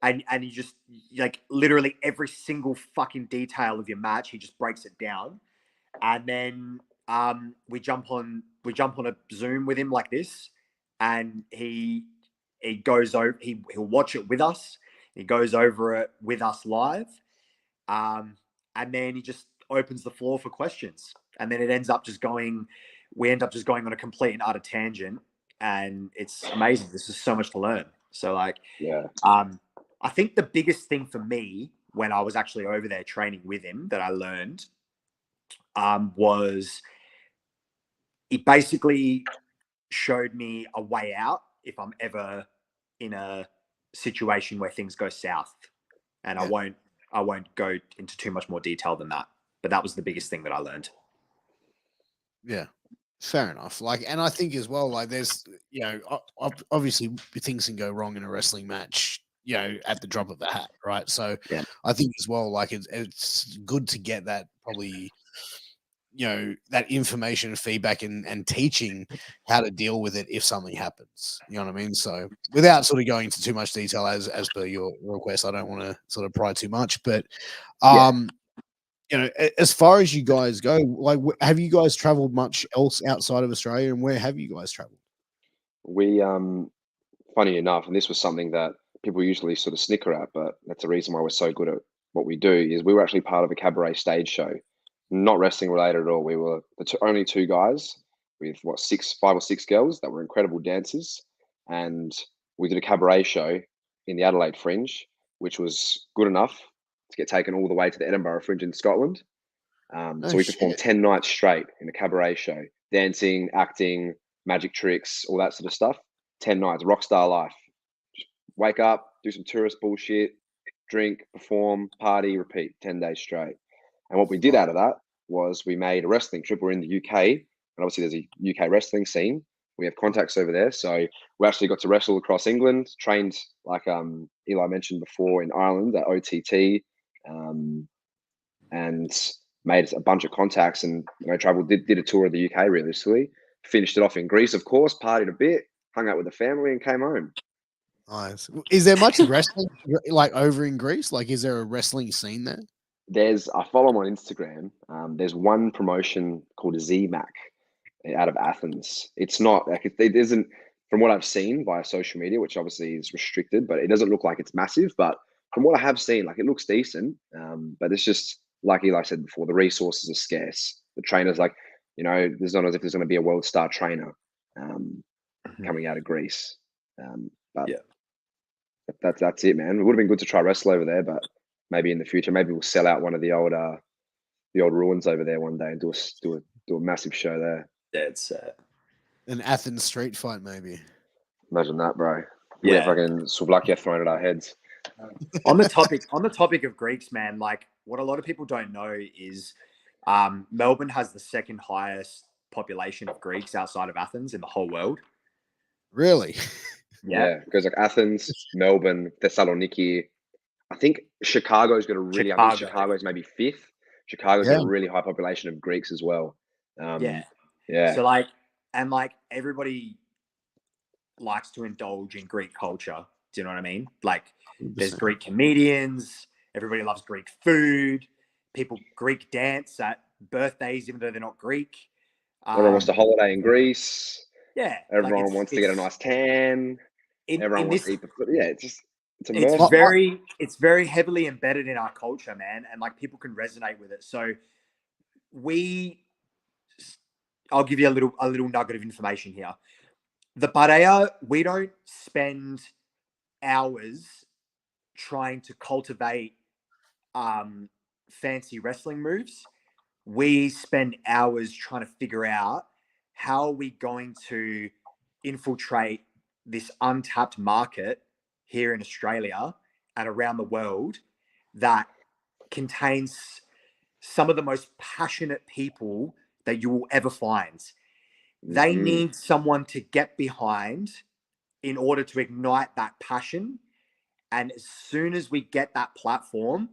And you just, like, literally every single fucking detail of your match, he just breaks it down. And then we jump on a Zoom with him like this, and he goes over, he'll watch it with us. He goes over it with us live. And then he just opens the floor for questions. And then we end up just going on a complete and utter tangent. And it's amazing. This is so much to learn. So, like, yeah. I think the biggest thing for me when I was actually over there training with him that I learned was he basically showed me a way out if I'm ever in a situation where things go south. And I won't go into too much more detail than that. But that was the biggest thing that I learned. Yeah. Fair enough. Like, and I think as well, like, there's, you know, obviously things can go wrong in a wrestling match, you know, at the drop of a hat, right? So yeah. I think as well, like, it's good to get that probably, you know, that information and feedback and teaching how to deal with it if something happens. You know what I mean? So without sort of going into too much detail as per your request, I don't want to sort of pry too much, but you know, as far as you guys go, like, have you guys traveled much else outside of Australia, and where have you guys traveled? We, funny enough, and this was something that people usually sort of snicker at, but that's the reason why we're so good at what we do, is we were actually part of a cabaret stage show, not wrestling related at all. We were the only two guys with 5 or 6 girls that were incredible dancers. And we did a cabaret show in the Adelaide Fringe, which was good enough to get taken all the way to the Edinburgh Fringe in Scotland. So we performed 10 nights straight in a cabaret show, dancing, acting, magic tricks, all that sort of stuff. 10 nights, rock star life. Just wake up, do some tourist bullshit, drink, perform, party, repeat, 10 days straight. And what we did out of that was we made a wrestling trip. We're in the UK, and obviously there's a UK wrestling scene. We have contacts over there. So we actually got to wrestle across England, trained, like Eli mentioned before, in Ireland at OTT, and made a bunch of contacts, and, you know, traveled, did a tour of the UK realistically. Finished it off in Greece, of course, partied a bit, hung out with the family, and came home. Nice. Is there much wrestling like over in Greece? Like, is there a wrestling scene there? I follow him on Instagram. There's one promotion called ZMAC out of Athens. It's not like it isn't, from what I've seen via social media, which obviously is restricted, but it doesn't look like it's massive. But from what I have seen, like, it looks decent. But it's just like Eli said before, the resources are scarce. The trainers, like, you know, there's not as if there's going to be a world star trainer coming out of Greece. But yeah, that's it, man. It would have been good to try wrestle over there, but maybe in the future, maybe we'll sell out one of the old ruins over there one day and do a massive show there. That's An Athens street fight, maybe. Imagine that, bro. Yeah. We have fucking Slovakia thrown at our heads. on the topic of Greeks, man, like what a lot of people don't know is Melbourne has the second highest population of Greeks outside of Athens in the whole world. Really? Yeah, because like Athens, Melbourne, Thessaloniki. I think Chicago's got a really. I think Chicago's maybe fifth. Chicago's got a really high population of Greeks as well. Yeah. Yeah. So everybody likes to indulge in Greek culture. Do you know what I mean? Like, there's Greek comedians. Everybody loves Greek food. People Greek dance at birthdays, even though they're not Greek. Everyone wants to holiday in Greece. Yeah. Everyone wants to get a nice tan. Everyone wants to eat the food. Yeah, it's very heavily embedded in our culture, man, and like people can resonate with it. So I'll give you a little nugget of information here. The Parea, we don't spend hours trying to cultivate fancy wrestling moves. We spend hours trying to figure out how are we going to infiltrate this untapped market here in Australia and around the world that contains some of the most passionate people that you will ever find. They need someone to get behind in order to ignite that passion. And as soon as we get that platform,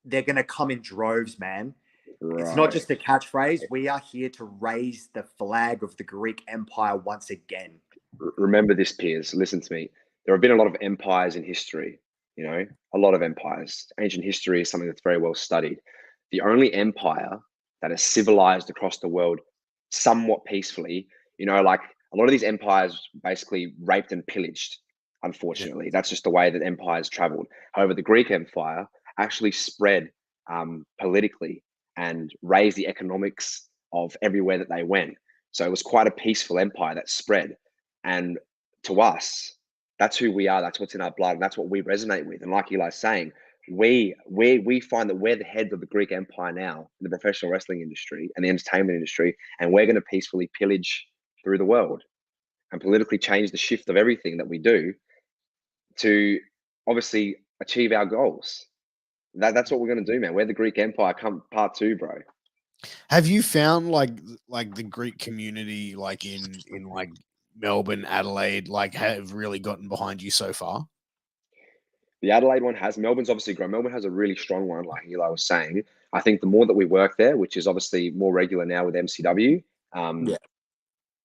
they're going to come in droves, man. Right. It's not just a catchphrase. We are here to raise the flag of the Greek Empire once again. Remember this, Piers. Listen to me. There have been a lot of empires in history, a lot of empires. Ancient history is something that's very well studied. The only empire that is civilized across the world somewhat peacefully, like a lot of these empires basically raped and pillaged, unfortunately. Yeah. That's just the way that empires traveled. However, the Greek Empire actually spread politically and raised the economics of everywhere that they went. So it was quite a peaceful empire that spread. And to us, that's who we are. That's what's in our blood. And that's what we resonate with. And like Eli's saying, we find that we're the heads of the Greek Empire now in the professional wrestling industry and the entertainment industry. And we're going to peacefully pillage through the world and politically change the shift of everything that we do to obviously achieve our goals. That's what we're going to do, man. We're the Greek Empire. Come part 2, bro. Have you found like the Greek community, like in like Melbourne, Adelaide, like have really gotten behind you so far? The Adelaide one has. Melbourne's obviously grown. Melbourne has a really strong one, like Eli was saying. I think the more that we work there, which is obviously more regular now with MCW, and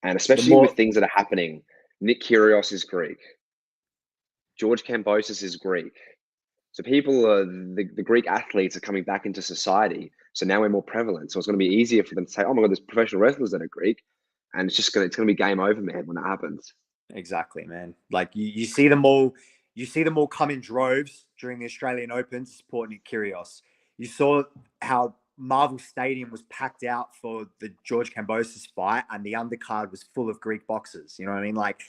especially with things that are happening. Nick Kyrgios is Greek. George Kambosos is Greek. So people are the Greek athletes are coming back into society. So now we're more prevalent. So it's going to be easier for them to say, "Oh my God, there's professional wrestlers that are Greek," and it's going to be game over, man, when that happens. Exactly, man. Like you see them all. You see them all come in droves during the Australian Open to support Nick Kyrgios. You saw how Marvel Stadium was packed out for the George Kambosos fight, and the undercard was full of Greek boxers. You know what I mean? Like,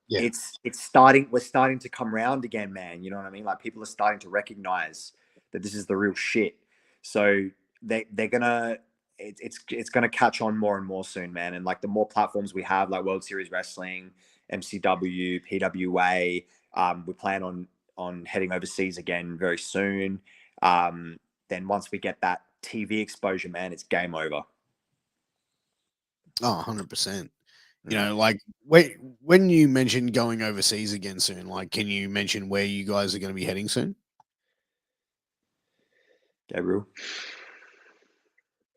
it's starting. We're starting to come round again, man. You know what I mean? Like, people are starting to recognize that this is the real shit. So they're gonna. It's gonna catch on more and more soon, man. And like the more platforms we have, like World Series Wrestling, MCW, PWA. We plan on heading overseas again very soon. Then once we get that TV exposure, man, it's game over. Oh, 100%. Like when you mentioned going overseas again soon, like, can you mention where you guys are going to be heading soon? Gabriel?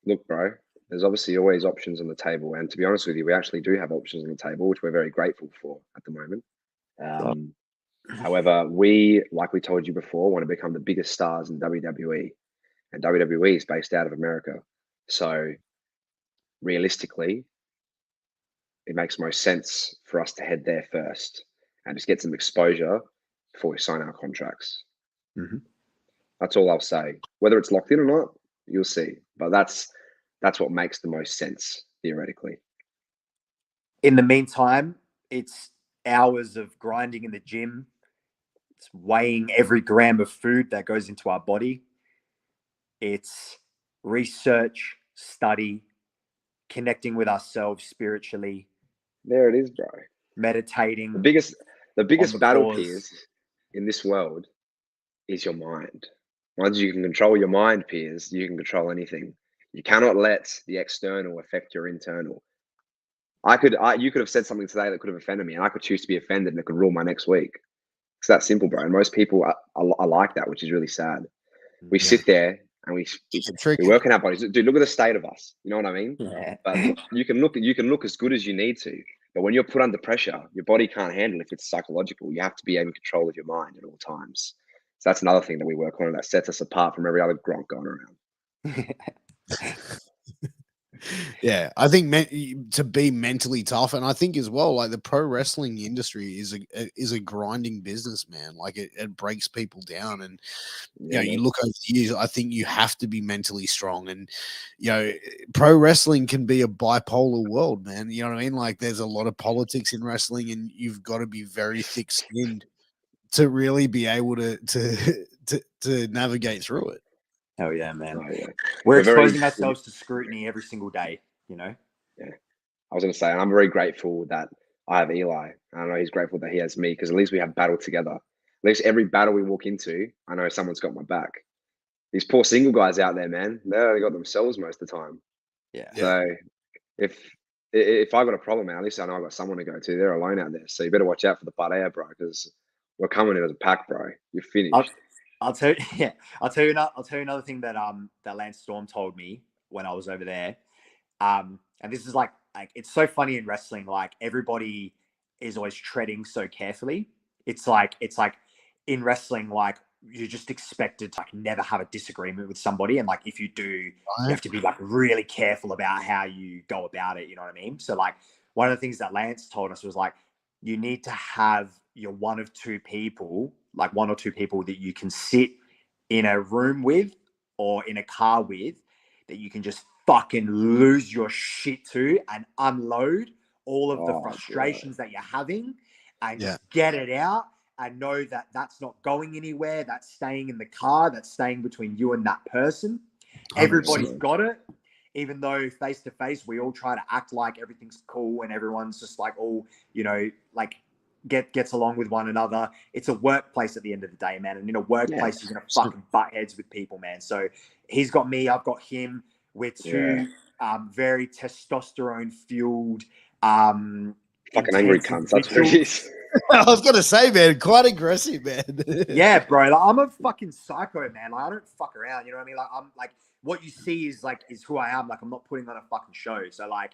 Look, bro, there's obviously always options on the table. And to be honest with you, we actually do have options on the table, which we're very grateful for at the moment. However, we, like we told you before, want to become the biggest stars in WWE. And WWE is based out of America. So realistically, it makes most sense for us to head there first and just get some exposure before we sign our contracts. Mm-hmm. That's all I'll say. Whether it's locked in or not, you'll see. But that's what makes the most sense, theoretically. In the meantime, it's hours of grinding in the gym, It's weighing every gram of food that goes into our body. It's research, study, connecting with ourselves spiritually, There it is, bro. meditating. The biggest the battle, cause. Piers, in this world is your mind. Once you can control your mind, Piers, you can control anything. You cannot let the external affect your internal. You could have said something today that could have offended me, and I could choose to be offended, and it could rule my next week. It's that simple, bro. And most people are like that, which is really sad. We sit there and we work in our bodies. Dude, look at the state of us. You know what I mean? Yeah. But you can look as good as you need to. But when you're put under pressure, your body can't handle it if it's psychological. You have to be in control of your mind at all times. So that's another thing that we work on, and that sets us apart from every other gronk going around. Yeah, I think to be mentally tough, and I think as well, like the pro wrestling industry is a grinding business, man. Like it breaks people down, and you look over the years. I think you have to be mentally strong, and pro wrestling can be a bipolar world, man. You know what I mean? Like there's a lot of politics in wrestling, and you've got to be very thick-skinned to really be able to navigate through it. Hell yeah, man. Oh, yeah. We're exposing ourselves to scrutiny every single day, Yeah. I was going to say, and I'm very grateful that I have Eli. I know he's grateful that he has me, because at least we have battle together. At least every battle we walk into, I know someone's got my back. These poor single guys out there, man, they only got themselves most of the time. Yeah. So if I got a problem, man, at least I know I got someone to go to. They're alone out there. So you better watch out for the Parea, bro, because we're coming in as a pack, bro. You're finished. I'll tell you another thing that Lance Storm told me when I was over there. And this is like it's so funny in wrestling. Like everybody is always treading so carefully. It's like in wrestling, like you're just expected to never have a disagreement with somebody, and like if you do, you have to be like really careful about how you go about it. You know what I mean? So like one of the things that Lance told us was like you need to have your one or two people that you can sit in a room with or in a car with that you can just fucking lose your shit to and unload all of the frustrations that you're having and just get it out and know that that's not going anywhere. That's staying in the car. That's staying between you and that person. 100%. Everybody's got it. Even though face to face, we all try to act like everything's cool and everyone's just like all, like gets along with one another. It's a workplace at the end of the day, man. And in a workplace, you're going to fucking butt heads with people, man. So he's got me, I've got him. We're two very testosterone fueled, fucking angry cunts. That's what it is. I was going to say, man, quite aggressive, man. Yeah, bro. Like, I'm a fucking psycho, man. Like, I don't fuck around. You know what I mean? Like, I'm like, what you see is who I am. Like, I'm not putting on a fucking show. So like,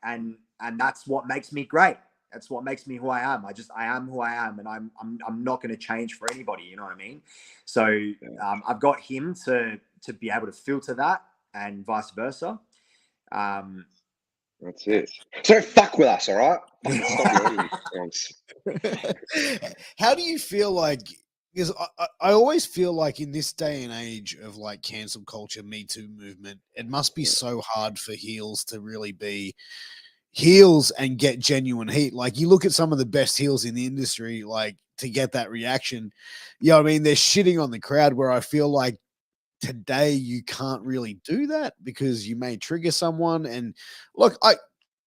and that's what makes me great. That's what makes me who I am. I am who I am, and I'm not going to change for anybody. You know what I mean? So I've got him to be able to filter that, and vice versa. That's it. So fuck with us, all right? How do you feel like? Because I always feel like in this day and age of like cancel culture, Me Too movement, it must be so hard for heels to really be heels and get genuine heat. Like you look at some of the best heels in the industry, like to get that reaction, you know what I mean? They're shitting on the crowd, where I feel like today you can't really do that because you may trigger someone. And look,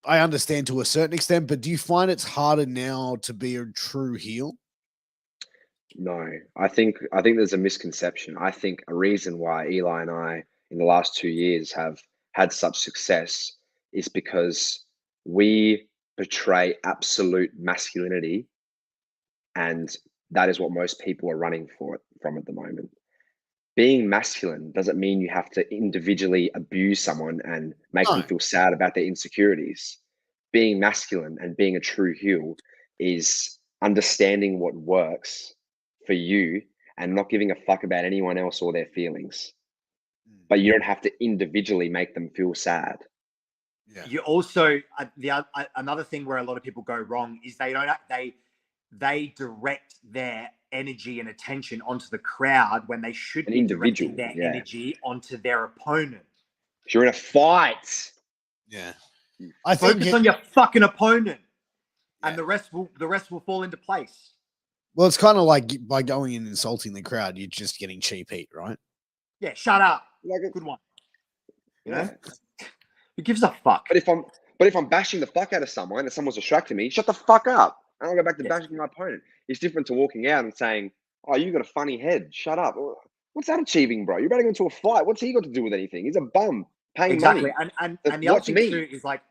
I understand to a certain extent, but do you find it's harder now to be a true heel? No, I think there's a misconception. I think a reason why Eli and I in the last 2 years have had such success is because we portray absolute masculinity, and that is what most people are running from at the moment. Being masculine doesn't mean you have to individually abuse someone and make them feel sad about their insecurities. Being masculine and being a true heel is understanding what works for you and not giving a fuck about anyone else or their feelings. But you don't have to individually make them feel sad. Yeah. You also another thing where a lot of people go wrong is they direct their energy and attention onto the crowd when they should be directing their energy onto their opponent. If you're in a fight, I focus on your fucking opponent, and the rest will fall into place. Well, it's kind of like by going and insulting the crowd, you're just getting cheap heat, right? Yeah, shut up. Like, Good one. You yeah. know? Who gives a fuck? But if I'm bashing the fuck out of someone and someone's distracting me, shut the fuck up. And I'll go back to bashing my opponent. It's different to walking out and saying, "Oh, you got a funny head. Shut up." What's that achieving, bro? You're about to go into a fight. What's he got to do with anything? He's a bum paying Exactly. money. And the other Watch thing me. too is like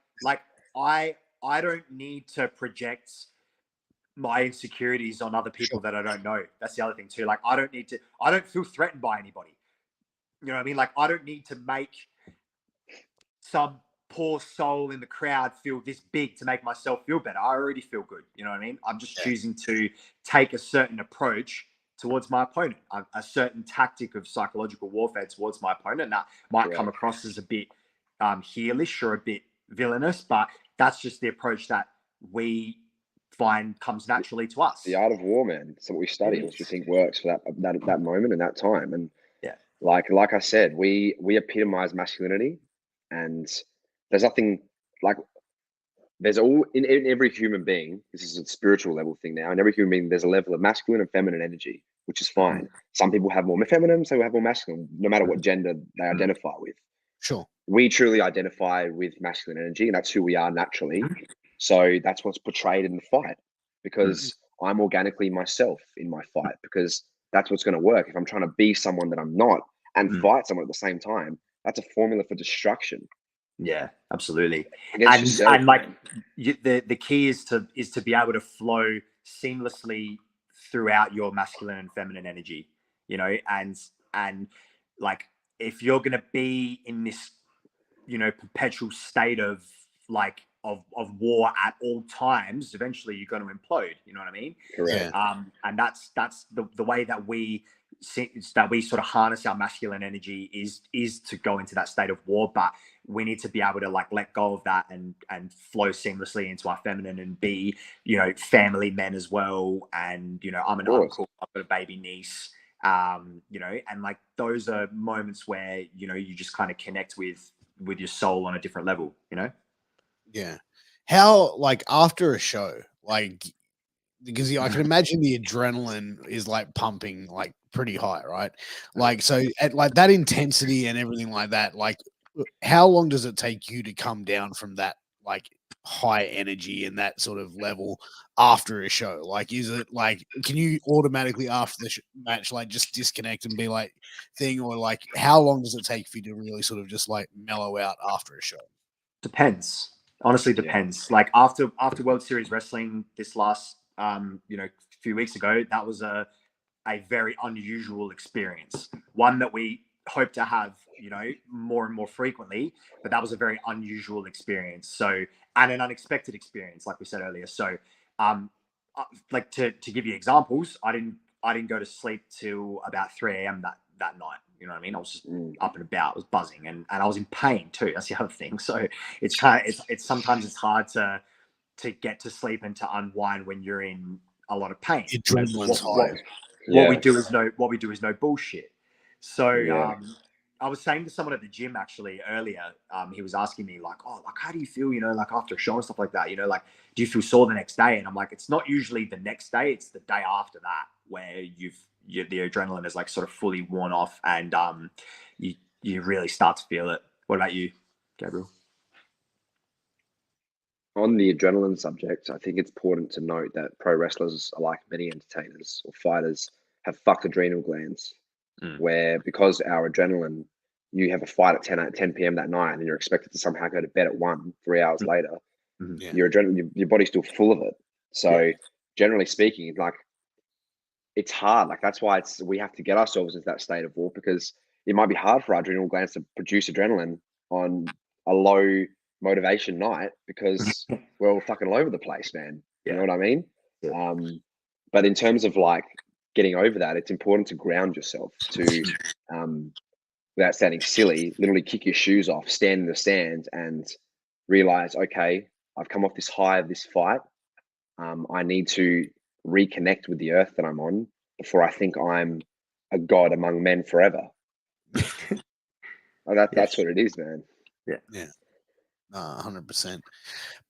I don't need to project my insecurities on other people that I don't know. That's the other thing too. Like I don't feel threatened by anybody. You know what I mean? Like I don't need to make some poor soul in the crowd feel this big to make myself feel better. I already feel good. You know what I mean? I'm just choosing to take a certain approach towards my opponent, a certain tactic of psychological warfare towards my opponent that might come across as a bit heelish or a bit villainous, but that's just the approach that we find comes naturally to us. The art of war, man. So what we study, which we think works for that moment and that time. And like I said, we epitomize masculinity, and there's nothing like there's all in every human being. This is a spiritual level thing now. In every human being, there's a level of masculine and feminine energy, which is fine. Some people have more feminine, some people have more masculine, no matter what gender they identify with. Sure. We truly identify with masculine energy, and that's who we are naturally. So that's what's portrayed in the fight, because I'm organically myself in my fight, because that's what's going to work. If I'm trying to be someone that I'm not and fight someone at the same time, that's a formula for destruction. Yeah, absolutely. Yourself, and like the key is to be able to flow seamlessly throughout your masculine and feminine energy, you know, and like if you're going to be in this, you know, perpetual state of like of war at all times, eventually you're going to implode. You know what I mean? Correct. And that's the way that we sort of harness our masculine energy is to go into that state of war, but we need to be able to like let go of that and flow seamlessly into our feminine and be, you know, family men as well. And, you know, I'm an uncle, I've got a baby niece, you know, and like those are moments where, you know, you just kind of connect with your soul on a different level, you know? Yeah. How, like, after a show, like, because I can imagine the adrenaline is like pumping like pretty high, right? Like, so at like that intensity and everything like that, like, how long does it take you to come down from that like high energy and that sort of level after a show? Like, is it like, can you automatically after the match like just disconnect and be like thing, or like how long does it take for you to really sort of just like mellow out after a show? Depends. Honestly, depends. Like after World Series Wrestling this last you know, few weeks ago, that was a very unusual experience, one that we hope to have, you know, more and more frequently, but that was a very unusual experience. So, and an unexpected experience, like we said earlier. So like to give you examples, I didn't go to sleep till about 3 a.m. that night. You know what I mean? I was just up and about, I was buzzing, and I was in pain too. That's the other thing. So it's kind of it's sometimes it's hard to get to sleep and to unwind when you're in a lot of pain. Adrenaline's high. What we do is no bullshit. So I was saying to someone at the gym actually earlier, he was asking me like, oh, like how do you feel, you know, like after a show and stuff like that, you know, like do you feel sore the next day? And I'm like, it's not usually the next day, it's the day after that where the adrenaline is like sort of fully worn off, and you really start to feel it. What about you, Gabriel? On the adrenaline subject, I think it's important to note that pro wrestlers, like many entertainers or fighters, have fucked adrenal glands, where because our adrenaline, you have a fight at 10 p.m. that night and you're expected to somehow go to bed at 3 hours later, your adrenaline, your body's still full of it. So generally speaking, like it's hard. Like that's why we have to get ourselves into that state of war, because it might be hard for our adrenal glands to produce adrenaline on a low motivation night because we're all fucking all over the place, man. You know what I mean? But in terms of like getting over that, it's important to ground yourself, to without sounding silly, literally kick your shoes off, stand in the sand and realize, okay, I've come off this high of this fight. I need to reconnect with the earth that I'm on before I think I'm a god among men forever. That's what it is, man. Yeah. 100%.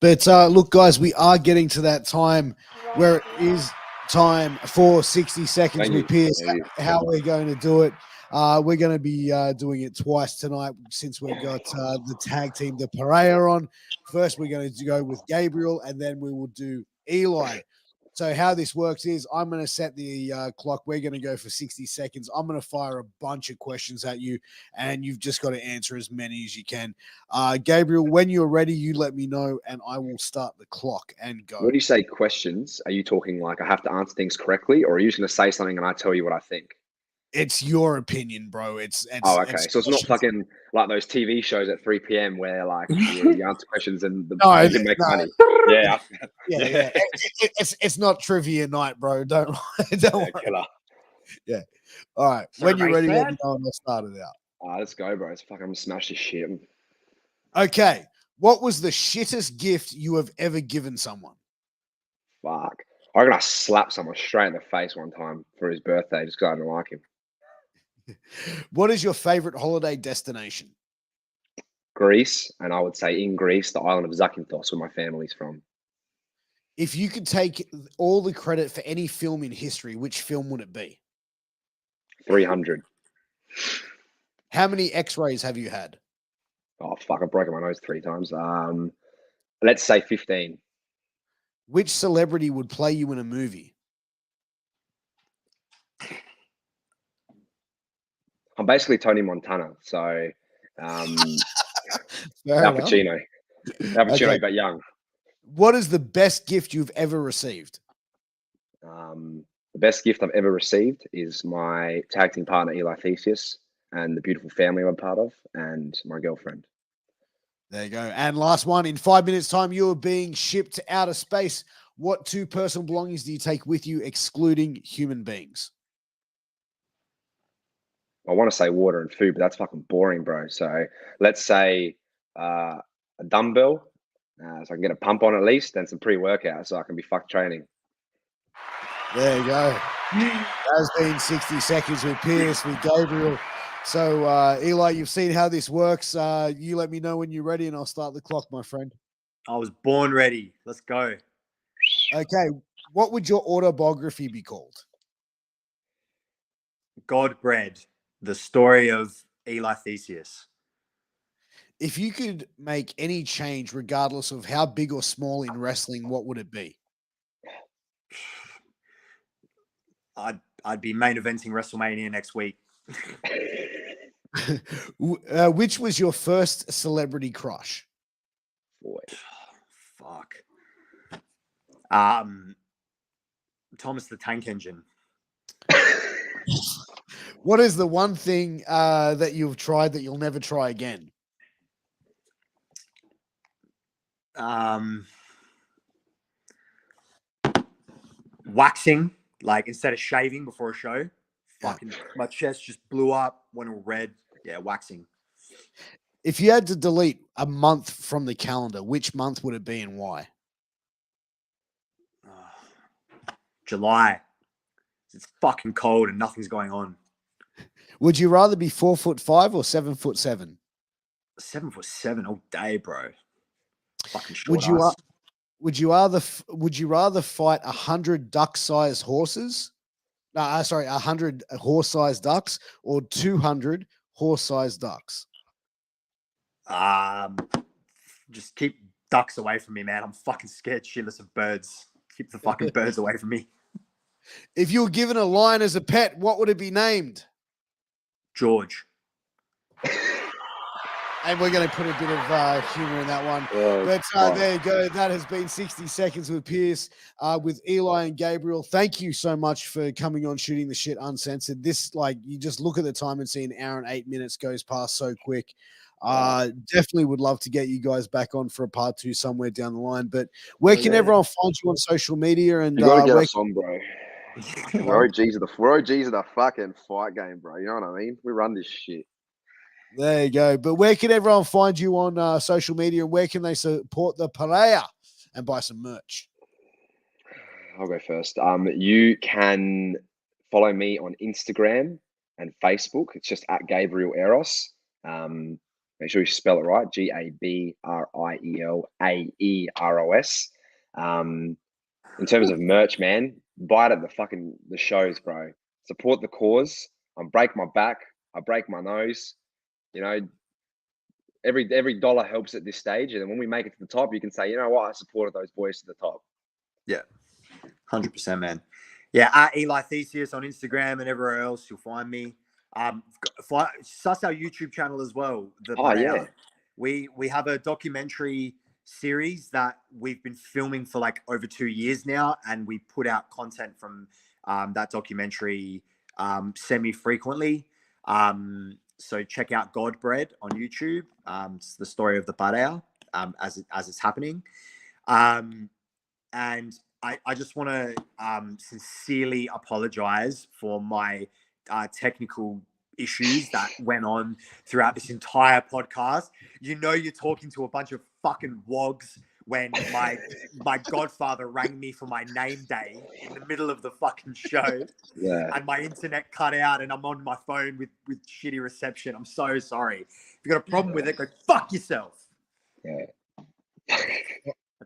But look, guys, we are getting to that time where it is time for 60 seconds Thank with you. Piers. Thank you. How we're going to do it. We're going to be doing it twice tonight since we've got the tag team, the Parea on. First, we're going to go with Gabriel, and then we will do Eli. So how this works is I'm going to set the clock. We're going to go for 60 seconds. I'm going to fire a bunch of questions at you, and you've just got to answer as many as you can. Gabriel, when you're ready, you let me know, and I will start the clock and go. When you say questions, are you talking like I have to answer things correctly, or are you just going to say something and I tell you what I think? It's your opinion, bro. It's Oh, okay. So it's not fucking like those TV shows at 3 p.m. where like you answer questions and you can make money. Yeah. Yeah. It's not trivia night, bro. Don't worry. Killer. Yeah. All right. So when you're ready, let fan? me know and I'll start it out. Let's go, bro. It's fucking, I'm gonna smash this shit. Okay. What was the shittest gift you have ever given someone? Fuck. I reckon I slapped someone straight in the face one time for his birthday just because I didn't like him. What is your favorite holiday destination? Greece, and I would say in Greece, the island of Zakynthos, where my family's from. If you could take all the credit for any film in history, which film would it be? 300. How many x-rays have you had? Oh, fuck. I've broken my nose 3 times. Let's say 15. Which celebrity would play you in a movie? I'm basically Tony Montana, so Al Fair enough. Pacino. Al Pacino, Okay. but young. What is the best gift you've ever received? The best gift I've ever received is my tag team partner, Eli Theseus, and the beautiful family I'm part of, and my girlfriend. There you go. And last one, in 5 minutes' time, you are being shipped to outer space. What 2 personal belongings do you take with you, excluding human beings? I want to say water and food, but that's fucking boring, bro. So let's say a dumbbell, so I can get a pump on at least, and some pre-workout, so I can be fucked training. There you go. That's been 60 seconds with Piers, with Gabriel. So, Eli, you've seen how this works. You let me know when you're ready, and I'll start the clock, my friend. I was born ready. Let's go. Okay. What would your autobiography be called? God Bread, the story of Eli Theseus. If you could make any change, regardless of how big or small in wrestling, what would it be? I'd be main eventing WrestleMania next week. Which was your first celebrity crush? Boy. Fuck. Thomas the Tank Engine. What is the one thing that you've tried that you'll never try again? Waxing, like instead of shaving before a show. Fucking my chest just blew up, went all red. Yeah, waxing. If you had to delete a month from the calendar, which month would it be and why? July. It's fucking cold and nothing's going on. Would you rather be 4'5" or 7'7"? 7'7" all day, bro. Fucking short Would you ass. would you rather fight 100 duck-sized horses? No, sorry, 100 horse-sized ducks or 200 horse-sized ducks? Just keep ducks away from me, man. I'm fucking scared shitless of birds. Keep the fucking birds away from me. If you were given a lion as a pet, what would it be named? George. And we're going to put a bit of humor in that one. But there you go. That has been 60 seconds with Piers, with Eli and Gabriel. Thank you so much for coming on Shooting the Shit Uncensored. This, like, you just look at the time and see an hour and 8 minutes goes past so quick. Definitely would love to get you guys back on for a part 2 somewhere down the line. But where can everyone find you on social media? And you gotta get us on, bro. We're OGs of the fucking fight game, bro. You know what I mean? We run this shit. There you go. But where can everyone find you on social media, and where can they support the Parea and buy some merch? I'll go first. You can follow me on Instagram and Facebook. It's just at Gabriel Aeros. Make sure you spell it right. Gabriel Aeros. In terms of merch, man, bite at the shows, bro. Support the cause. I break my back. I break my nose. You know, every dollar helps at this stage. And then when we make it to the top, you can say, you know what, I supported those boys to the top. Yeah, 100%, man. Yeah, at Eli Theseus on Instagram and everywhere else, you'll find me. Suss our YouTube channel as well. Yeah. We have a documentary series that we've been filming for like over 2 years now, and we put out content from that documentary semi-frequently. So check out Godbread on YouTube. It's the story of the Parea as it's happening. And I just want to sincerely apologize for my technical issues that went on throughout this entire podcast. You know, you're talking to a bunch of fucking wogs when my godfather rang me for my name day in the middle of the fucking show. Yeah. And my internet cut out and I'm on my phone with shitty reception. I'm so sorry. If you got a problem with it, go fuck yourself. Yeah.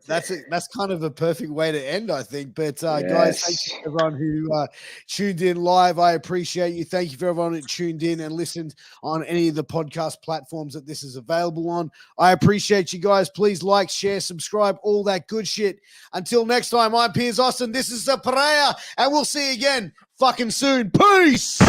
That's kind of a perfect way to end, I think. But guys, thank you to everyone who tuned in live. I appreciate you. Thank you for everyone who tuned in and listened on any of the podcast platforms that this is available on. I appreciate you guys. Please like, share, subscribe, all that good shit. Until next time, I'm Piers Austin. This is the Parea, and we'll see you again fucking soon. Peace.